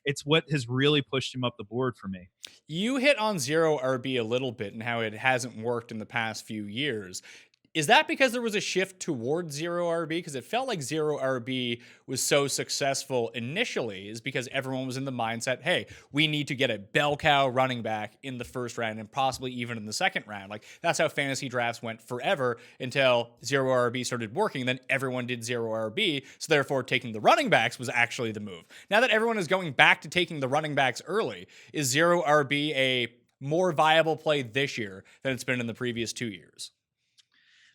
it's what has really pushed him up the board for me. You hit on zero RB a little bit and how it hasn't worked in the past few years. Is that because there was a shift towards zero RB? Because it felt like zero RB was so successful initially, is because everyone was in the mindset, hey, we need to get a bell cow running back in the first round and possibly even in the second round. Like, that's how fantasy drafts went forever until zero RB started working. Then everyone did zero RB. So therefore, taking the running backs was actually the move. Now that everyone is going back to taking the running backs early, is zero RB a more viable play this year than it's been in the previous 2 years?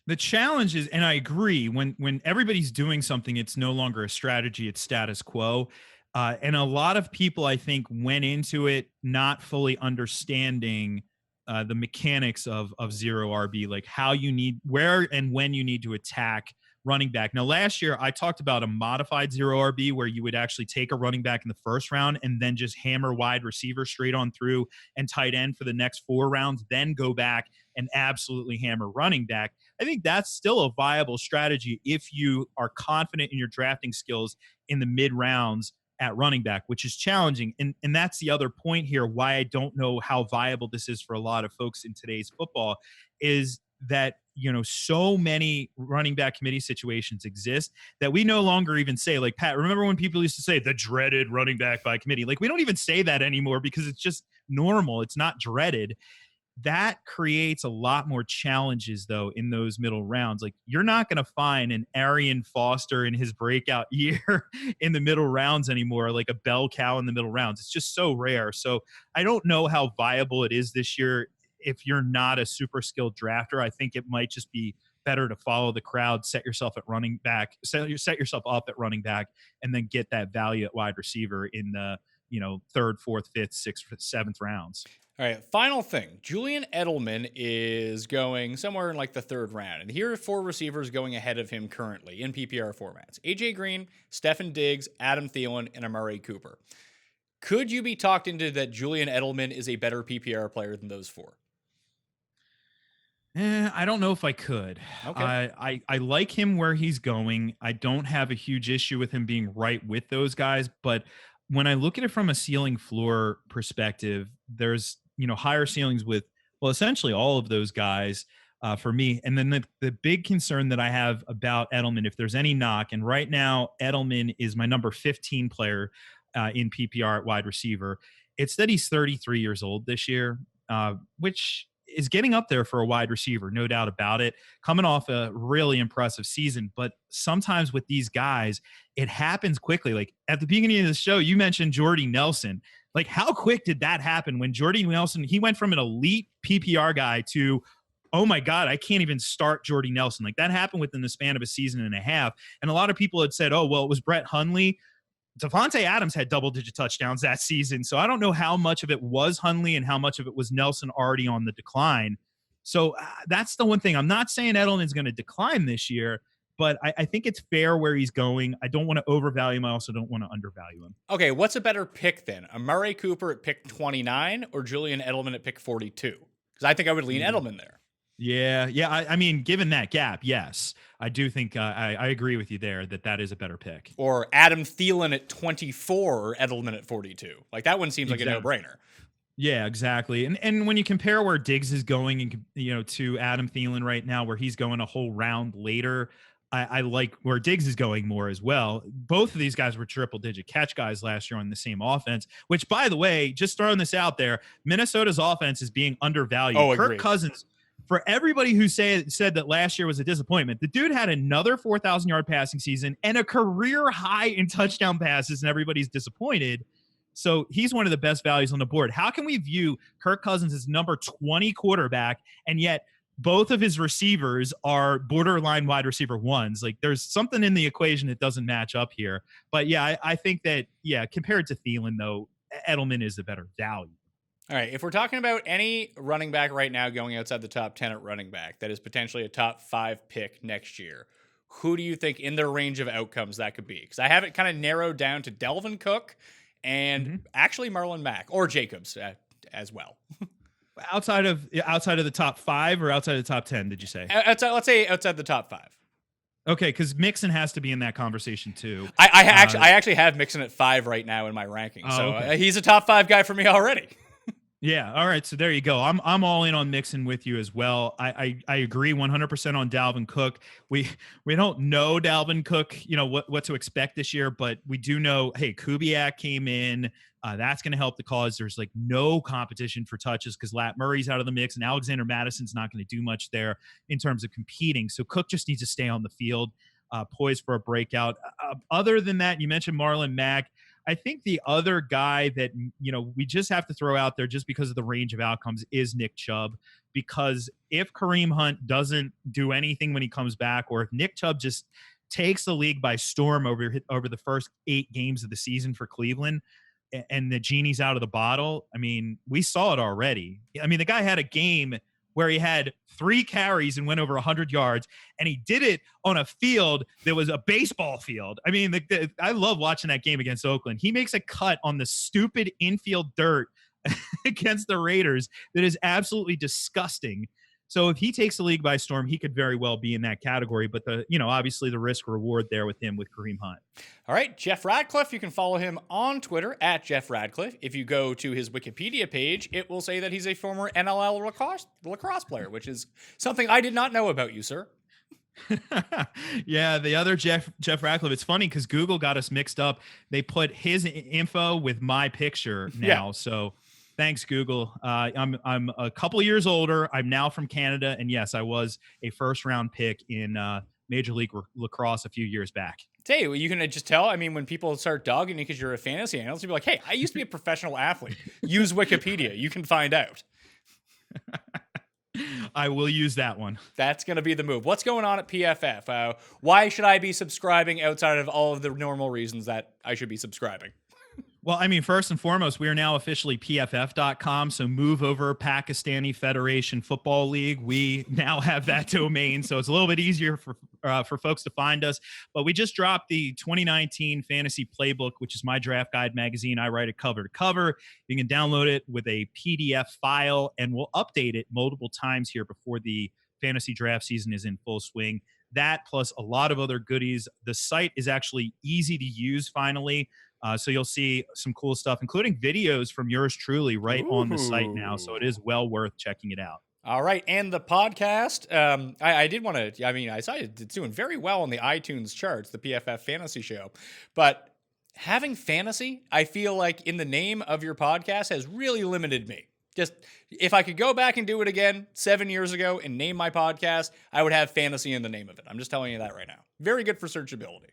The challenge is, and I agree, when everybody's doing something, it's no longer a strategy, it's status quo. And a lot of people, I think, went into it not fully understanding the mechanics of zero RB, like how you need, where and when you need to attack running back. Now, last year, I talked about a modified zero RB where you would actually take a running back in the first round and then just hammer wide receiver straight on through and tight end for the next 4 rounds, then go back and absolutely hammer running back. I think that's still a viable strategy if you are confident in your drafting skills in the mid rounds at running back, which is challenging. And that's the other point here, why I don't know how viable this is for a lot of folks in today's football, is that, you know, so many running back committee situations exist that we no longer even say, like, Pat, remember when people used to say the dreaded running back by committee? Like, we don't even say that anymore because it's just normal. It's not dreaded. That creates a lot more challenges, though, in those middle rounds. Like, you're not going to find an Arian Foster in his breakout year in the middle rounds anymore, like a bell cow in the middle rounds. It's just so rare. So I don't know how viable it is this year. If you're not a super skilled drafter, I think it might just be better to follow the crowd, set yourself at running back, set yourself up at running back, and then get that value at wide receiver in the, you know, 3rd, 4th, 5th, 6th, 7th rounds. All right, final thing. Julian Edelman is going somewhere in like the 3rd round. And here are 4 receivers going ahead of him currently in PPR formats: AJ Green, Stefan Diggs, Adam Thielen, and Amari Cooper. Could you be talked into that Julian Edelman is a better PPR player than those 4? I don't know if I could. Okay. I like him where he's going. I don't have a huge issue with him being right with those guys. But when I look at it from a ceiling floor perspective, there's, you know, higher ceilings with, well, essentially all of those guys for me. And then the big concern that I have about Edelman, if there's any knock, and right now Edelman is my number 15 player in PPR at wide receiver, it's that he's 33 years old this year, which is getting up there for a wide receiver, no doubt about it, coming off a really impressive season. But sometimes with these guys, it happens quickly. Like at the beginning of the show, you mentioned Jordy Nelson. Like how quick did that happen when Jordy Nelson, he went from an elite PPR guy to, oh my God, I can't even start Jordy Nelson. Like that happened within the span of a season and a half. And a lot of people had said, oh, well, it was Brett Hundley. Devontae Adams had double-digit touchdowns that season. So I don't know how much of it was Hundley and how much of it was Nelson already on the decline. So that's the one thing. I'm not saying Edelman's going to decline this year, but I think it's fair where he's going. I don't want to overvalue him. I also don't want to undervalue him. Okay, what's a better pick then? Amari Cooper at pick 29 or Julian Edelman at pick 42? Because I think I would lean Edelman there. Yeah. I mean, given that gap, yes, I do think I agree with you there that is a better pick. Or Adam Thielen at 24 or Edelman at 42. Like that one seems like a no-brainer. Yeah, exactly. And when you compare where Diggs is going and to Adam Thielen right now, where he's going a whole round later, I like where Diggs is going more as well. Both of these guys were triple-digit catch guys last year on the same offense, which, by the way, just throwing this out there, Minnesota's offense is being undervalued. Oh, Kirk agreed. Cousins, for everybody who said that last year was a disappointment, the dude had another 4,000-yard passing season and a career high in touchdown passes, and everybody's disappointed. So he's one of the best values on the board. How can we view Kirk Cousins as number 20 quarterback, and yet both of his receivers are borderline wide receiver ones? Like there's something in the equation that doesn't match up here. But yeah, I think that, compared to Thielen, though, Edelman is the better value. All right, if we're talking about any running back right now going outside the top 10 at running back that is potentially a top 5 pick next year, who do you think in their range of outcomes that could be? Because I have it kind of narrowed down to Dalvin Cook and actually Marlon Mack or Jacobs as well. Outside of the top 5 or outside of the top 10, did you say? Let's say outside the top 5. Okay, because Mixon has to be in that conversation too. I actually have Mixon at 5 right now in my ranking, he's a top 5 guy for me already. Yeah. All right. So there you go. I'm all in on Mixon with you as well. I agree 100% on Dalvin Cook. We don't know Dalvin Cook, what to expect this year, but we do know, hey, Kubiak came in. That's going to help the cause. There's like no competition for touches because Lat Murray's out of the mix and Alexander Madison's not going to do much there in terms of competing. So Cook just needs to stay on the field, poised for a breakout. Other than that, you mentioned Marlon Mack. I think the other guy that, we just have to throw out there just because of the range of outcomes is Nick Chubb, because if Kareem Hunt doesn't do anything when he comes back, or if Nick Chubb just takes the league by storm over the first 8 games of the season for Cleveland and the genie's out of the bottle, I mean, we saw it already. I mean, the guy had a game where he had 3 carries and went over 100 yards, and he did it on a field that was a baseball field. I mean, I love watching that game against Oakland. He makes a cut on the stupid infield dirt against the Raiders that is absolutely disgusting. So if he takes the league by storm, he could very well be in that category. But obviously the risk reward there with him with Kareem Hunt. All right, Jeff Ratcliffe, you can follow him on Twitter at Jeff Ratcliffe. If you go to his Wikipedia page, it will say that he's a former NLL lacrosse player, which is something I did not know about you, sir. Yeah, the other Jeff Ratcliffe. It's funny because Google got us mixed up. They put his info with my picture now. Yeah. So thanks, Google. I'm a couple years older. I'm now from Canada, and yes, I was a first-round pick in Major League Lacrosse a few years back. Hey, well, you can just tell. I mean, when people start dogging you because you're a fantasy analyst, you'll be like, "Hey, I used to be a professional athlete. Use Wikipedia. You can find out." I will use that one. That's going to be the move. What's going on at PFF? Why should I be subscribing outside of all of the normal reasons that I should be subscribing? Well, I mean, first and foremost, we are now officially PFF.com, so move over Pakistani Federation Football League. We now have that domain, so it's a little bit easier for folks to find us. But we just dropped the 2019 Fantasy Playbook, which is my draft guide magazine. I write it cover to cover. You can download it with a PDF file, and we'll update it multiple times here before the fantasy draft season is in full swing. That plus a lot of other goodies. The site is actually easy to use finally. So you'll see some cool stuff, including videos from yours truly right on the site now. So it is well worth checking it out. All right. And the podcast, I did want to, I saw it's doing very well on the iTunes charts, the PFF Fantasy Show. But having fantasy, I feel like in the name of your podcast has really limited me. Just, if I could go back and do it again 7 years ago and name my podcast, I would have fantasy in the name of it. I'm just telling you that right now. Very good for searchability.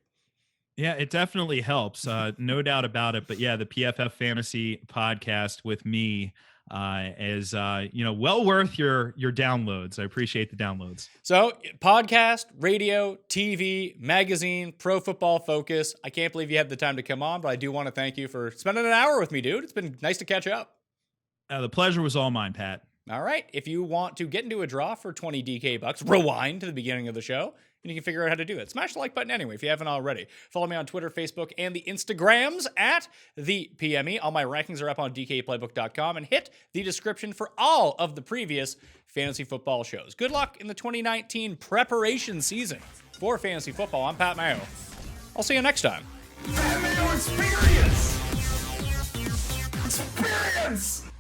Yeah, it definitely helps. No doubt about it. But yeah, the PFF Fantasy Podcast with me is well worth your downloads. I appreciate the downloads. So podcast, radio, TV, magazine, Pro Football Focus. I can't believe you had the time to come on, but I do want to thank you for spending an hour with me, dude. It's been nice to catch up. The pleasure was all mine, Pat. All right. If you want to get into a draw for 20 DK bucks, rewind to the beginning of the show, and you can figure out how to do it. Smash the like button anyway if you haven't already. Follow me on Twitter, Facebook, and the Instagrams at the PME. All my rankings are up on DKPlaybook.com, and hit the description for all of the previous fantasy football shows. Good luck in the 2019 preparation season for fantasy football. I'm Pat Mayo. I'll see you next time. That Mayo experience! Experience!